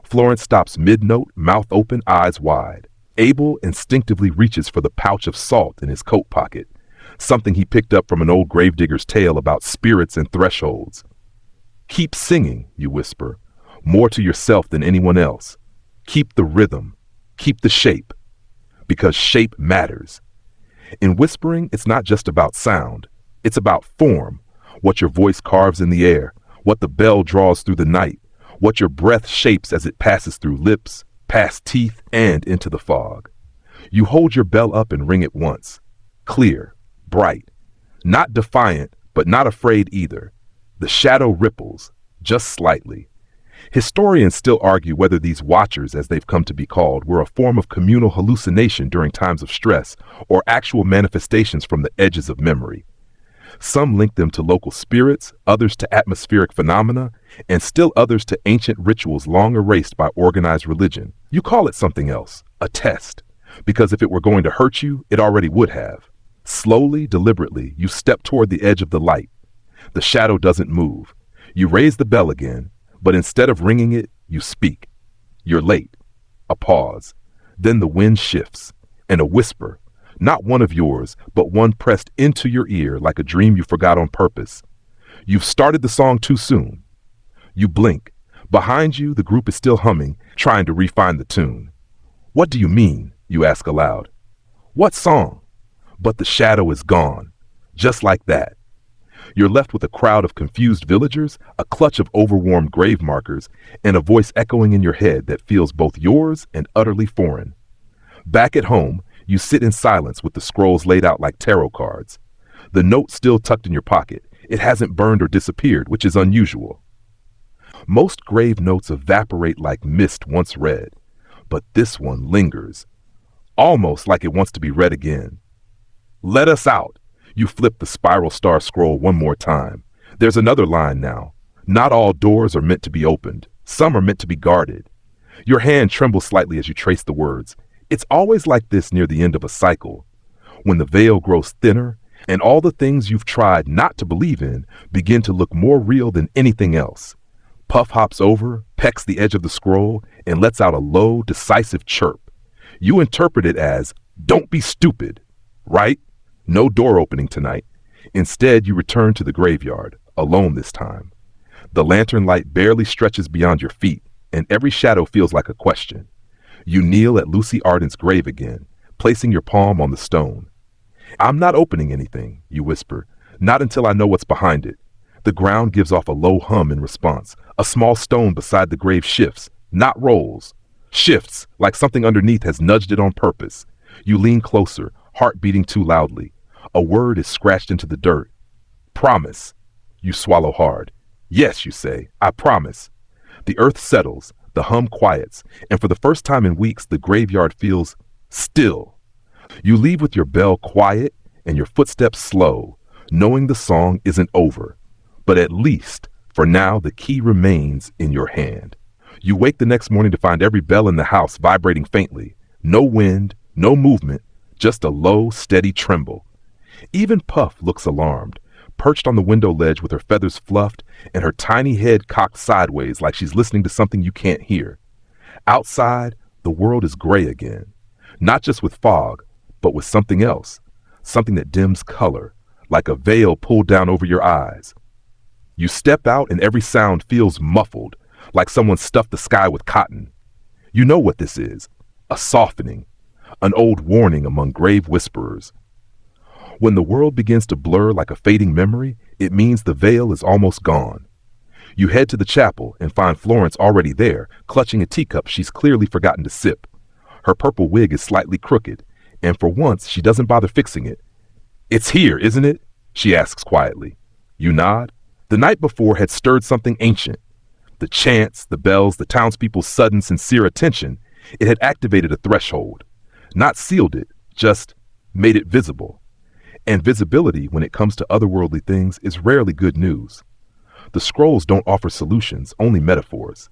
Florence stops mid-note, mouth open, eyes wide. Abel instinctively reaches for the pouch of salt in his coat pocket, something he picked up from an old gravedigger's tale about spirits and thresholds. "Keep singing," you whisper, more to yourself than anyone else. "Keep the rhythm. Keep the shape." Because shape matters. In whispering, it's not just about sound. It's about form, what your voice carves in the air, what the bell draws through the night, what your breath shapes as it passes through lips, past teeth, and into the fog. You hold your bell up and ring it once. Clear, bright, not defiant, but not afraid either. The shadow ripples, just slightly. Historians still argue whether these watchers, as they've come to be called, were a form of communal hallucination during times of stress or actual manifestations from the edges of memory. Some link them to local spirits, others to atmospheric phenomena, and still others to ancient rituals long erased by organized religion. You call it something else, a test, because if it were going to hurt you, it already would have. Slowly, deliberately, you step toward the edge of the light. The shadow doesn't move. You raise the bell again, but instead of ringing it, you speak. You're late. A pause. Then the wind shifts, and a whisper, not one of yours, but one pressed into your ear like a dream you forgot on purpose. You've started the song too soon. You blink. Behind you, the group is still humming, trying to refine the tune. "What do you mean?" you ask aloud. "What song?" But the shadow is gone. Just like that. You're left with a crowd of confused villagers, a clutch of overwarmed grave markers, and a voice echoing in your head that feels both yours and utterly foreign. Back at home, you sit in silence with the scrolls laid out like tarot cards. The note still tucked in your pocket. It hasn't burned or disappeared, which is unusual. Most grave notes evaporate like mist once read, but this one lingers, almost like it wants to be read again. "Let us out." You flip the spiral star scroll one more time. There's another line now. Not all doors are meant to be opened. Some are meant to be guarded. Your hand trembles slightly as you trace the words. It's always like this near the end of a cycle, when the veil grows thinner and all the things you've tried not to believe in begin to look more real than anything else. Puff hops over, pecks the edge of the scroll, and lets out a low, decisive chirp. You interpret it as, "Don't be stupid," right? No door opening tonight. Instead, you return to the graveyard, alone this time. The lantern light barely stretches beyond your feet, and every shadow feels like a question. You kneel at Lucy Arden's grave again, placing your palm on the stone. "I'm not opening anything," you whisper, "not until I know what's behind it." The ground gives off a low hum in response. A small stone beside the grave shifts, not rolls. Shifts, like something underneath has nudged it on purpose. You lean closer, heart beating too loudly. A word is scratched into the dirt. "Promise." You swallow hard. "Yes," you say, "I promise." The earth settles, the hum quiets, and for the first time in weeks, the graveyard feels still. You leave with your bell quiet and your footsteps slow, knowing the song isn't over. But at least, for now, the key remains in your hand. You wake the next morning to find every bell in the house vibrating faintly. No wind, no movement, just a low, steady tremble. Even Puff looks alarmed, perched on the window ledge with her feathers fluffed and her tiny head cocked sideways like she's listening to something you can't hear. Outside, the world is gray again. Not just with fog, but with something else. Something that dims color, like a veil pulled down over your eyes. You step out and every sound feels muffled, like someone stuffed the sky with cotton. You know what this is. A softening. An old warning among grave whisperers. When the world begins to blur like a fading memory, it means the veil is almost gone. You head to the chapel and find Florence already there, clutching a teacup she's clearly forgotten to sip. Her purple wig is slightly crooked, and for once she doesn't bother fixing it. "It's here, isn't it?" she asks quietly. You nod. The night before had stirred something ancient. The chants, the bells, the townspeople's sudden, sincere attention, it had activated a threshold. Not sealed it, just made it visible. And visibility, when it comes to otherworldly things, is rarely good news. The scrolls don't offer solutions, only metaphors.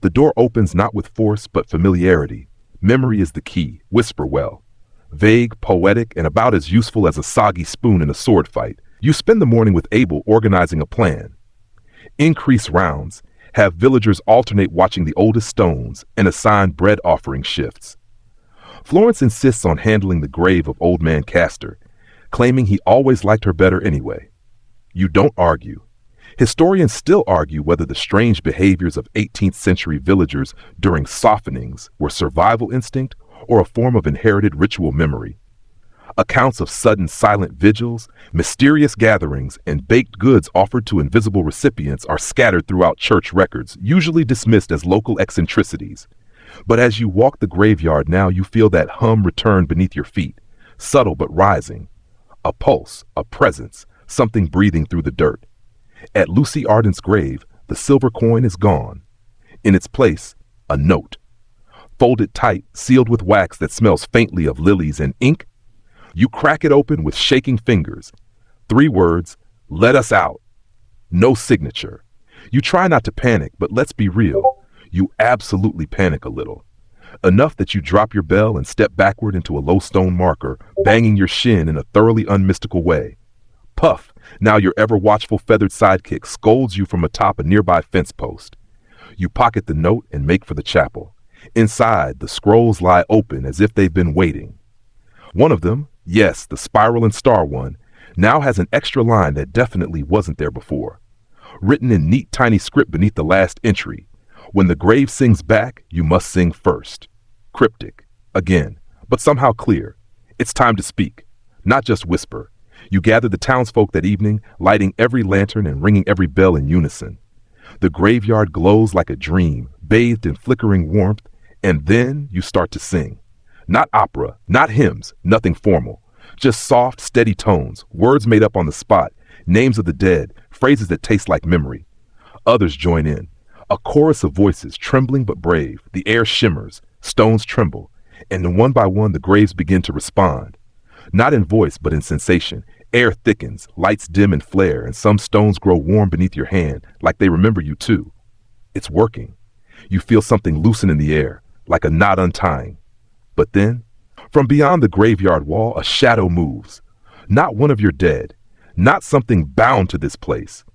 The door opens not with force, but familiarity. Memory is the key, whisper well. Vague, poetic, and about as useful as a soggy spoon in a sword fight. You spend the morning with Abel organizing a plan. Increase rounds, have villagers alternate watching the oldest stones, and assign bread offering shifts. Florence insists on handling the grave of Old Man Castor, claiming he always liked her better anyway. You don't argue. Historians still argue whether the strange behaviors of 18th century villagers during softenings were survival instinct or a form of inherited ritual memory. Accounts of sudden silent vigils, mysterious gatherings, and baked goods offered to invisible recipients are scattered throughout church records, usually dismissed as local eccentricities. But as you walk the graveyard now, you feel that hum return beneath your feet, subtle but rising. A pulse, a presence, something breathing through the dirt. At Lucy Arden's grave, the silver coin is gone. In its place, a note. Folded tight, sealed with wax that smells faintly of lilies and ink. You crack it open with shaking fingers. 3 words, "Let us out." No signature. You try not to panic, but let's be real. You absolutely panic a little. Enough that you drop your bell and step backward into a low stone marker, banging your shin in a thoroughly unmystical way. Puff, now your ever-watchful feathered sidekick, scolds you from atop a nearby fence post. You pocket the note and make for the chapel. Inside, the scrolls lie open as if they've been waiting. One of them, yes, the spiral and star one, now has an extra line that definitely wasn't there before. Written in neat tiny script beneath the last entry. When the grave sings back, you must sing first. Cryptic, again, but somehow clear. It's time to speak, not just whisper. You gather the townsfolk that evening, lighting every lantern and ringing every bell in unison. The graveyard glows like a dream, bathed in flickering warmth, and then you start to sing. Not opera, not hymns, nothing formal. Just soft, steady tones, words made up on the spot, names of the dead, phrases that taste like memory. Others join in. A chorus of voices, trembling but brave. The air shimmers, stones tremble, and then one by one the graves begin to respond. Not in voice, but in sensation. Air thickens, lights dim and flare, and some stones grow warm beneath your hand, like they remember you too. It's working. You feel something loosen in the air, like a knot untying. But then, from beyond the graveyard wall, a shadow moves. Not one of your dead, not something bound to this place.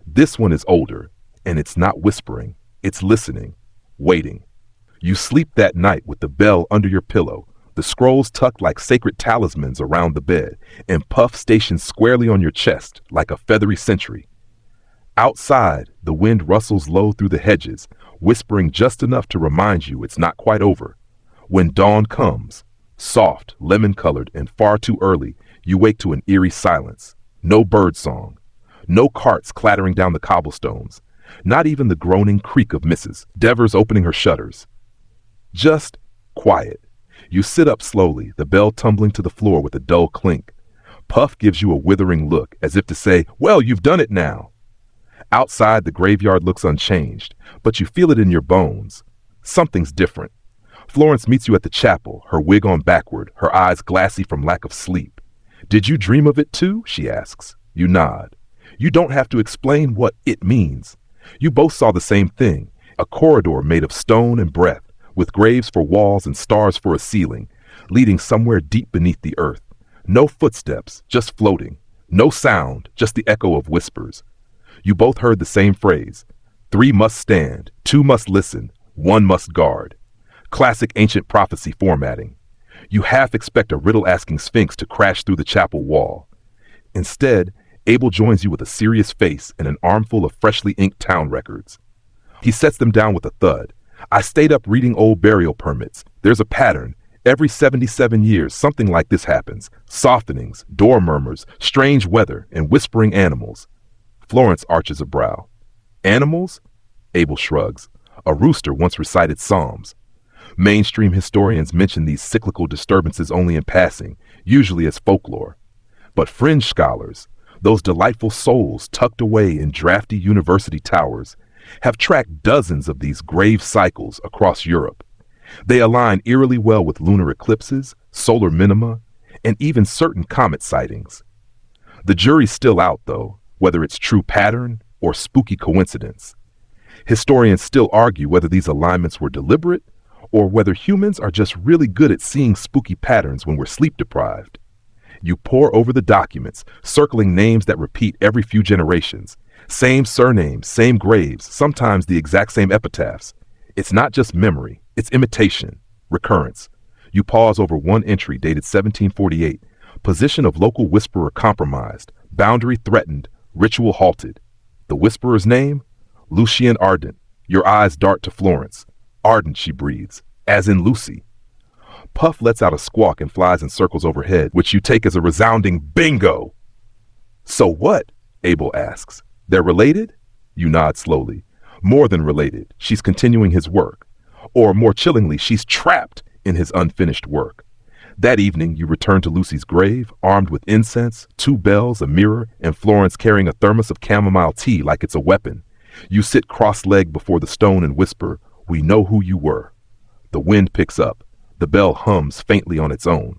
This one is older. And it's not whispering, it's listening, waiting. You sleep that night with the bell under your pillow, the scrolls tucked like sacred talismans around the bed, and Puff stationed squarely on your chest like a feathery sentry. Outside, the wind rustles low through the hedges, whispering just enough to remind you it's not quite over. When dawn comes, soft, lemon-colored, and far too early, you wake to an eerie silence. No birdsong. No carts clattering down the cobblestones. Not even the groaning creak of Mrs. Devers opening her shutters. Just quiet. You sit up slowly, the bell tumbling to the floor with a dull clink. Puff gives you a withering look, as if to say, "Well, you've done it now." Outside, the graveyard looks unchanged, but you feel it in your bones. Something's different. Florence meets you at the chapel, her wig on backward, her eyes glassy from lack of sleep. "Did you dream of it too?" she asks. You nod. You don't have to explain what it means. You both saw the same thing, a corridor made of stone and breath, with graves for walls and stars for a ceiling, leading somewhere deep beneath the earth. No footsteps, just floating. No sound, just the echo of whispers. You both heard the same phrase. 3 must stand, 2 must listen, 1 must guard. Classic ancient prophecy formatting. You half expect a riddle-asking sphinx to crash through the chapel wall. Instead, Abel joins you with a serious face and an armful of freshly inked town records. He sets them down with a thud. "I stayed up reading old burial permits. There's a pattern. Every 77 years, something like this happens. Softenings, door murmurs, strange weather, and whispering animals." Florence arches a brow. "Animals?" Abel shrugs. "A rooster once recited psalms." Mainstream historians mention these cyclical disturbances only in passing, usually as folklore. But fringe scholars, those delightful souls tucked away in drafty university towers, have tracked dozens of these grave cycles across Europe. They align eerily well with lunar eclipses, solar minima, and even certain comet sightings. The jury's still out, though, whether it's true pattern or spooky coincidence. Historians still argue whether these alignments were deliberate or whether humans are just really good at seeing spooky patterns when we're sleep deprived. You pore over the documents, circling names that repeat every few generations. Same surnames, same graves, sometimes the exact same epitaphs. It's not just memory, it's imitation, recurrence. You pause over one entry dated 1748. Position of local whisperer compromised, boundary threatened, ritual halted. The whisperer's name? Lucien Ardent. Your eyes dart to Florence. "Ardent," she breathes, as in Lucy. Puff lets out a squawk and flies in circles overhead, which you take as a resounding bingo. "So what?" Abel asks. "They're related?" You nod slowly. More than related, she's continuing his work. Or more chillingly, she's trapped in his unfinished work. That evening, you return to Lucy's grave, armed with incense, 2 bells, a mirror, and Florence carrying a thermos of chamomile tea like it's a weapon. You sit cross-legged before the stone and whisper, "We know who you were." The wind picks up. The bell hums faintly on its own.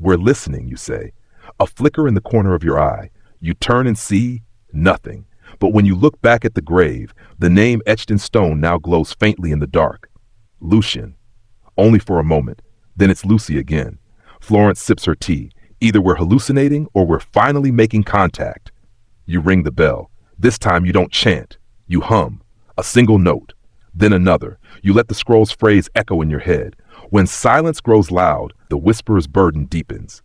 "We're listening," you say. A flicker in the corner of your eye. You turn and see nothing. But when you look back at the grave, the name etched in stone now glows faintly in the dark. Lucien. Only for a moment. Then it's Lucy again. Florence sips her tea. Either we're hallucinating or we're finally making contact. You ring the bell. This time you don't chant. You hum. A single note. Then another. You let the scroll's phrase echo in your head. When silence grows loud, the whisperer's burden deepens.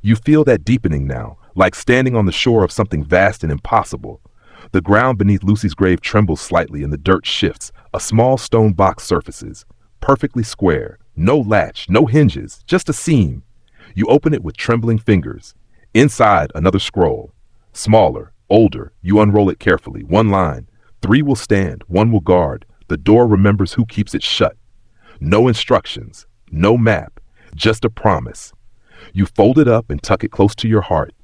You feel that deepening now, like standing on the shore of something vast and impossible. The ground beneath Lucy's grave trembles slightly and the dirt shifts. A small stone box surfaces, perfectly square. No latch, no hinges, just a seam. You open it with trembling fingers. Inside, another scroll. Smaller, older, you unroll it carefully. 1 line. 3 will stand, 1 will guard. The door remembers who keeps it shut. No instructions, no map, just a promise. You fold it up and tuck it close to your heart.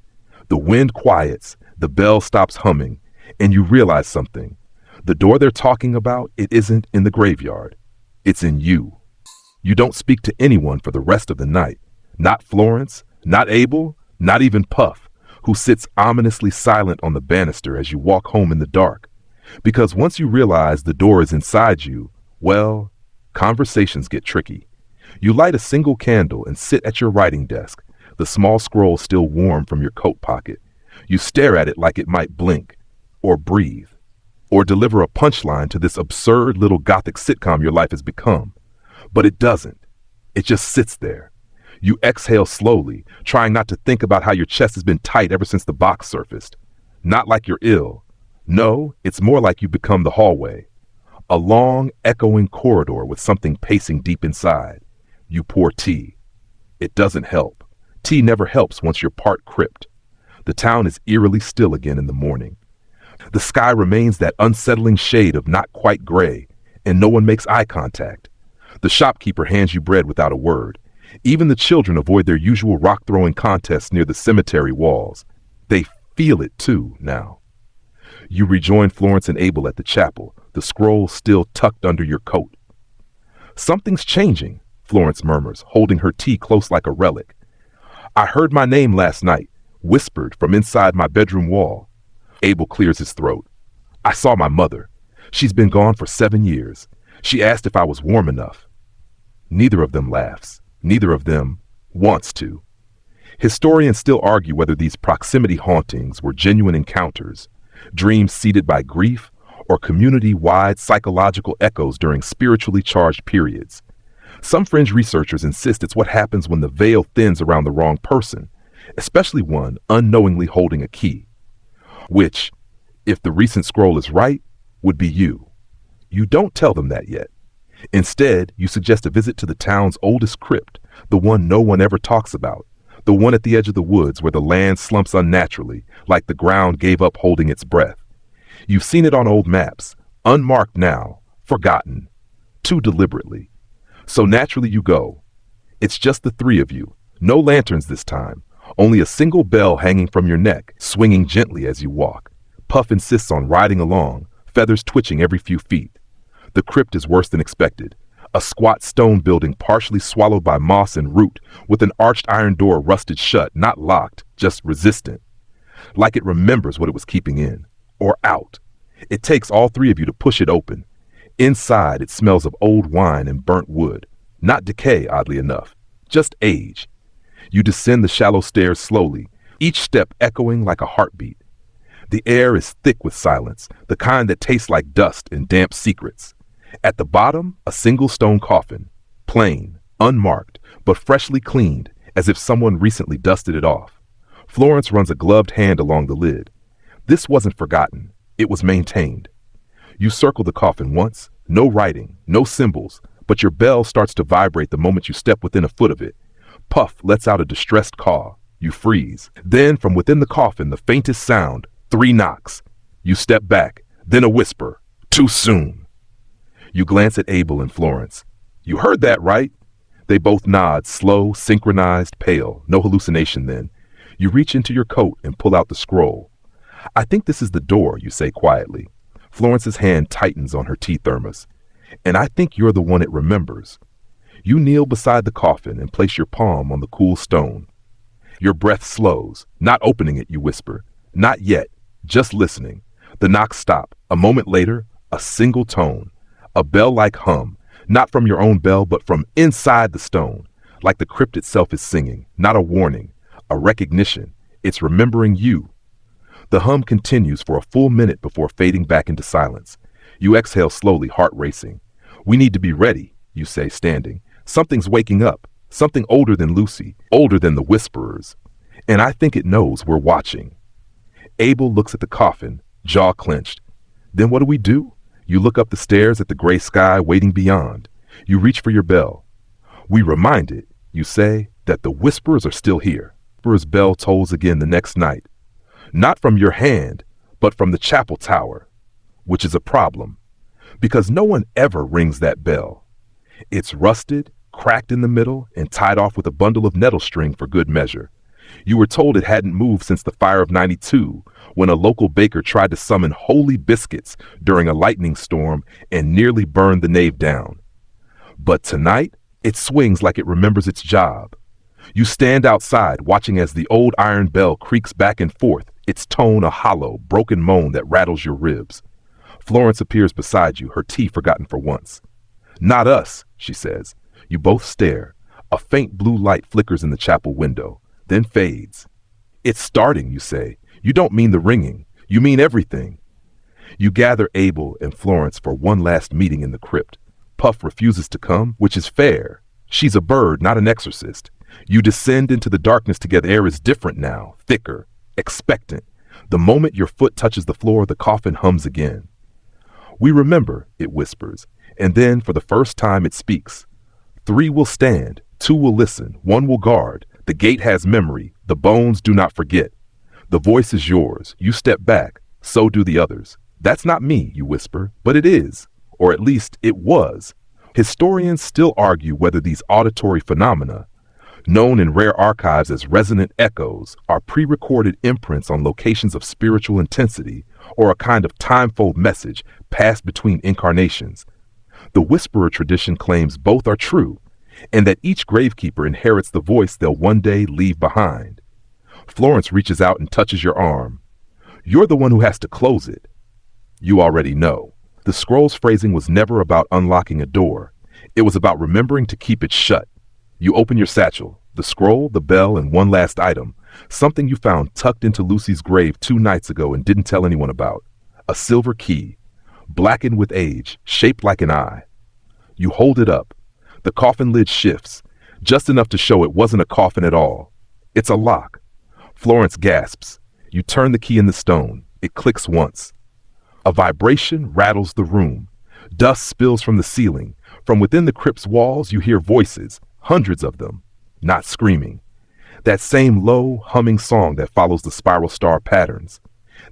The wind quiets, the bell stops humming, and you realize something. The door they're talking about, it isn't in the graveyard. It's in you. You don't speak to anyone for the rest of the night. Not Florence, not Abel, not even Puff, who sits ominously silent on the banister as you walk home in the dark. Because once you realize the door is inside you, well, conversations get tricky. You light a single candle and sit at your writing desk, the small scroll still warm from your coat pocket. You stare at it like it might blink or breathe. or deliver a punchline to this absurd little gothic sitcom your life has become. But it doesn't. It just sits there. You exhale slowly, trying not to think about how your chest has been tight ever since the box surfaced. Not like you're ill. No, it's more like you become the hallway. A long, echoing corridor with something pacing deep inside. You pour tea. It doesn't help. Tea never helps once you're part crypt. The town is eerily still again in the morning. The sky remains that unsettling shade of not quite gray, and no one makes eye contact. The shopkeeper hands you bread without a word. Even the children avoid their usual rock-throwing contests near the cemetery walls. They feel it too, now. You rejoin Florence and Abel at the chapel, the scroll still tucked under your coat. Something's changing, Florence murmurs, holding her tea close like a relic. I heard my name last night, whispered from inside my bedroom wall. Abel clears his throat. I saw my mother. She's been gone for 7 years. She asked if I was warm enough. Neither of them laughs. Neither of them wants to. Historians still argue whether these proximity hauntings were genuine encounters, dreams seeded by grief, or community-wide psychological echoes during spiritually charged periods. Some fringe researchers insist it's what happens when the veil thins around the wrong person, especially one unknowingly holding a key. Which, if the recent scroll is right, would be you. You don't tell them that yet. Instead, you suggest a visit to the town's oldest crypt, the one no one ever talks about, the one at the edge of the woods where the land slumps unnaturally, like the ground gave up holding its breath. You've seen it on old maps, unmarked now, forgotten, too deliberately. So naturally you go. It's just the three of you, no lanterns this time, only a single bell hanging from your neck, swinging gently as you walk. Puff insists on riding along, feathers twitching every few feet. The crypt is worse than expected. A squat stone building partially swallowed by moss and root, with an arched iron door rusted shut, not locked, just resistant. Like it remembers what it was keeping in. Or out. It takes all three of you to push it open. Inside, it smells of old wine and burnt wood. Not decay, oddly enough. Just age. You descend the shallow stairs slowly, each step echoing like a heartbeat. The air is thick with silence, the kind that tastes like dust and damp secrets. At the bottom, a single stone coffin, plain, unmarked, but freshly cleaned, as if someone recently dusted it off. Florence runs a gloved hand along the lid. This wasn't forgotten. It was maintained. You circle the coffin once, no writing, no symbols, but your bell starts to vibrate the moment you step within a foot of it. Puff lets out a distressed caw. You freeze. Then, from within the coffin, the faintest sound, 3 knocks. You step back, then a whisper. Too soon. You glance at Abel and Florence. You heard that, right? They both nod, slow, synchronized, pale. No hallucination then. You reach into your coat and pull out the scroll. I think this is the door, you say quietly. Florence's hand tightens on her tea thermos. And I think you're the one it remembers. You kneel beside the coffin and place your palm on the cool stone. Your breath slows. Not opening it, you whisper. Not yet. Just listening. The knocks stop. A moment later, a single tone. A bell-like hum. Not from your own bell, but from inside the stone. Like the crypt itself is singing. Not a warning. A recognition. It's remembering you. The hum continues for a full minute before fading back into silence. You exhale slowly, heart racing. We need to be ready, you say, standing. Something's waking up. Something older than Lucy. Older than the whisperers. And I think it knows we're watching. Abel looks at the coffin, jaw clenched. Then what do? You look up the stairs at the gray sky waiting beyond. You reach for your bell. We remind it, you say, that the whisperers are still here. Whisperer's bell tolls again the next night. Not from your hand, but from the chapel tower, which is a problem, because no one ever rings that bell. It's rusted, cracked in the middle, and tied off with a bundle of nettle string for good measure. You were told it hadn't moved since the fire of '92, when a local baker tried to summon holy biscuits during a lightning storm and nearly burned the nave down. But tonight, it swings like it remembers its job. You stand outside, watching as the old iron bell creaks back and forth, its tone a hollow, broken moan that rattles your ribs. Florence appears beside you, her tea forgotten for once. Not us, she says. You both stare. A faint blue light flickers in the chapel window, then fades. It's starting, you say. You don't mean the ringing. You mean everything. You gather Abel and Florence for one last meeting in the crypt. Puff refuses to come, which is fair. She's a bird, not an exorcist. You descend into the darkness together. Air is different now, thicker, expectant. The moment your foot touches the floor, the coffin hums again. We remember, it whispers, and then for the first time it speaks. 3 will stand, 2 will listen, 1 will guard. The gate has memory, the bones do not forget. The voice is yours, you step back, so do the others. That's not me, you whisper, but it is, or at least it was. Historians still argue whether these auditory phenomena, known in rare archives as resonant echoes, are pre-recorded imprints on locations of spiritual intensity, or a kind of timefold message passed between incarnations. The whisperer tradition claims both are true, and that each gravekeeper inherits the voice they'll one day leave behind. Florence reaches out and touches your arm. You're the one who has to close it. You already know. The scroll's phrasing was never about unlocking a door. It was about remembering to keep it shut. You open your satchel, the scroll, the bell, and one last item, something you found tucked into Lucy's grave 2 nights ago and didn't tell anyone about. A silver key, blackened with age, shaped like an eye. You hold it up. The coffin lid shifts, just enough to show it wasn't a coffin at all. It's a lock. Florence gasps. You turn the key in the stone. It clicks once. A vibration rattles the room. Dust spills from the ceiling. From within the crypt's walls, you hear voices, hundreds of them, not screaming. That same low, humming song that follows the spiral star patterns.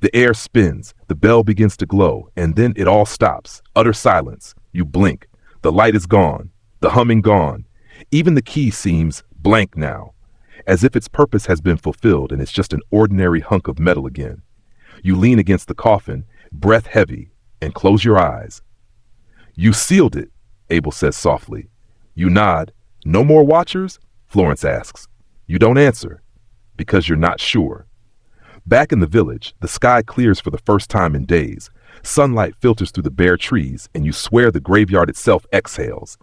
The air spins, the bell begins to glow, and then it all stops. Utter silence. You blink. The light is gone. The humming gone. Even the key seems blank now, as if its purpose has been fulfilled and it's just an ordinary hunk of metal again. You lean against the coffin, breath heavy, and close your eyes. You sealed it, Abel says softly. You nod. No more watchers? Florence asks. You don't answer, because you're not sure. Back in the village, the sky clears for the first time in days. Sunlight filters through the bare trees, and you swear the graveyard itself exhales.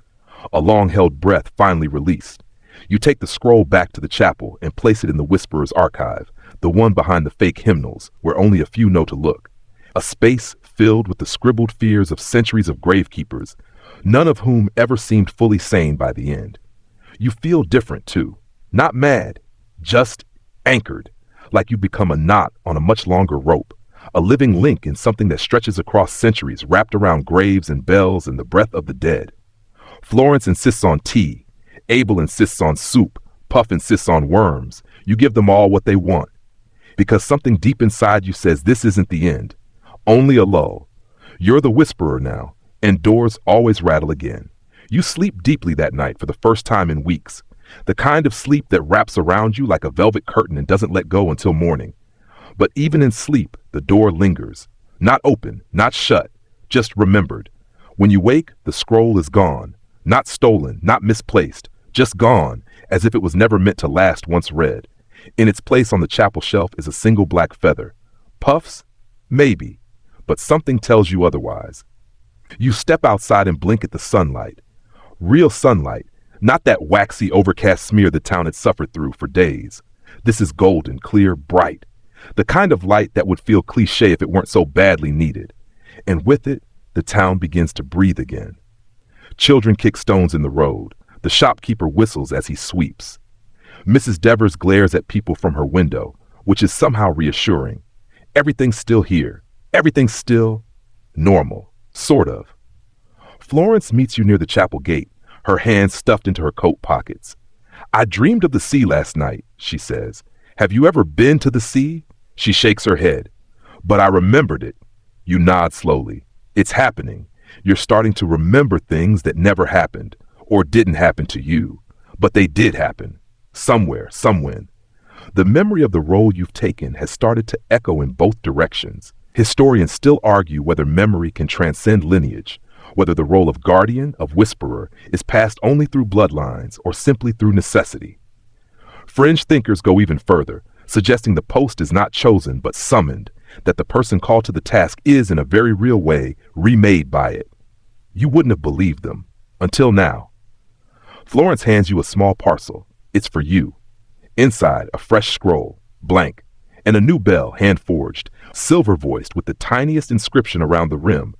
A long-held breath finally released. You take the scroll back to the chapel and place it in the Whisperer's archive, the one behind the fake hymnals, where only a few know to look. A space filled with the scribbled fears of centuries of gravekeepers, none of whom ever seemed fully sane by the end. You feel different, too. Not mad, just anchored, like you become a knot on a much longer rope, a living link in something that stretches across centuries, wrapped around graves and bells and the breath of the dead. Florence insists on tea. Abel insists on soup. Puff insists on worms. You give them all what they want. Because something deep inside you says this isn't the end. Only a lull. You're the whisperer now, and doors always rattle again. You sleep deeply that night for the first time in weeks. The kind of sleep that wraps around you like a velvet curtain and doesn't let go until morning. But even in sleep, the door lingers. Not open, not shut, just remembered. When you wake, the scroll is gone. Not stolen, not misplaced, just gone, as if it was never meant to last once read. In its place on the chapel shelf is a single black feather. Puffs? Maybe. But something tells you otherwise. You step outside and blink at the sunlight. Real sunlight, not that waxy, overcast smear the town had suffered through for days. This is golden, clear, bright. The kind of light that would feel cliché if it weren't so badly needed. And with it, the town begins to breathe again. Children kick stones in the road. The shopkeeper whistles as he sweeps. Mrs. Devers glares at people from her window, which is somehow reassuring. Everything's still here. Everything's still normal, sort of. Florence meets you near the chapel gate, her hands stuffed into her coat pockets. I dreamed of the sea last night, she says. Have you ever been to the sea? She shakes her head. But I remembered it. You nod slowly. It's happening. You're starting to remember things that never happened, or didn't happen to you. But they did happen. Somewhere, somewhen. The memory of the role you've taken has started to echo in both directions. Historians still argue whether memory can transcend lineage, whether the role of guardian, of whisperer, is passed only through bloodlines or simply through necessity. Fringe thinkers go even further, suggesting the post is not chosen but summoned, that the person called to the task is, in a very real way, remade by it. You wouldn't have believed them, until now. Florence hands you a small parcel. It's for you. Inside, a fresh scroll, blank, and a new bell, hand-forged, silver-voiced with the tiniest inscription around the rim.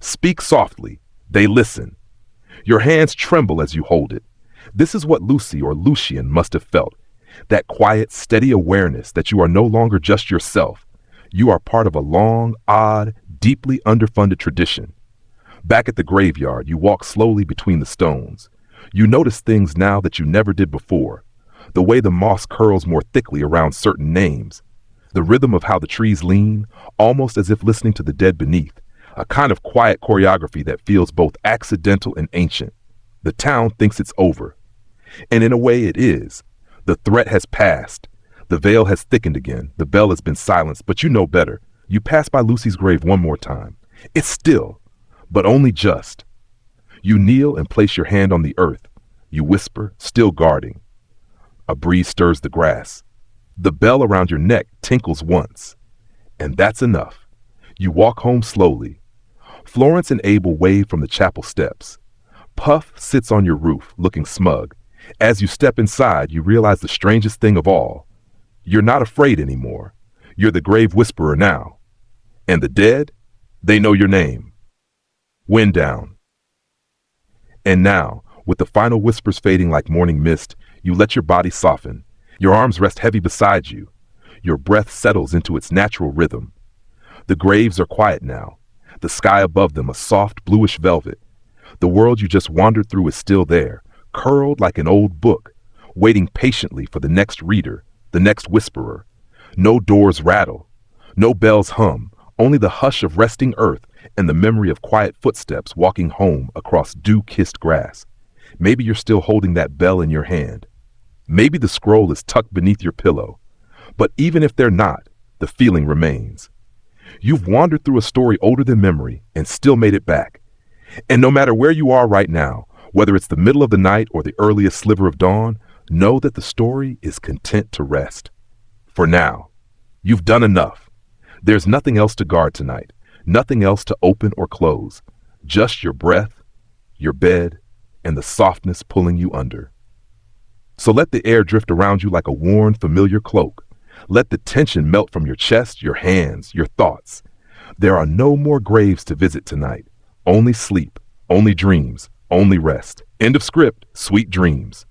Speak softly. They listen. Your hands tremble as you hold it. This is what Lucy or Lucian must have felt. That quiet, steady awareness that you are no longer just yourself. You are part of a long, odd, deeply underfunded tradition. Back at the graveyard, you walk slowly between the stones. You notice things now that you never did before. The way the moss curls more thickly around certain names. The rhythm of how the trees lean, almost as if listening to the dead beneath. A kind of quiet choreography that feels both accidental and ancient. The town thinks it's over. And in a way it is. The threat has passed. The veil has thickened again. The bell has been silenced, but you know better. You pass by Lucy's grave one more time. It's still, but only just. You kneel and place your hand on the earth. You whisper, still guarding. A breeze stirs the grass. The bell around your neck tinkles once. And that's enough. You walk home slowly. Florence and Abel wave from the chapel steps. Puff sits on your roof, looking smug. As you step inside, you realize the strangest thing of all. You're not afraid anymore. You're the grave whisperer now. And the dead, they know your name. Wind down. And now, with the final whispers fading like morning mist, you let your body soften. Your arms rest heavy beside you. Your breath settles into its natural rhythm. The graves are quiet now. The sky above them a soft bluish velvet. The world you just wandered through is still there, curled like an old book, waiting patiently for the next reader, the next whisperer. No doors rattle, no bells hum, only the hush of resting earth and the memory of quiet footsteps walking home across dew-kissed grass. Maybe you're still holding that bell in your hand. Maybe the scroll is tucked beneath your pillow. But even if they're not, the feeling remains. You've wandered through a story older than memory and still made it back. And no matter where you are right now, whether it's the middle of the night or the earliest sliver of dawn, know that the story is content to rest. For now, you've done enough. There's nothing else to guard tonight, nothing else to open or close, just your breath, your bed, and the softness pulling you under. So let the air drift around you like a worn, familiar cloak. Let the tension melt from your chest, your hands, your thoughts. There are no more graves to visit tonight. Only sleep, only dreams, only rest. End of script. Sweet dreams.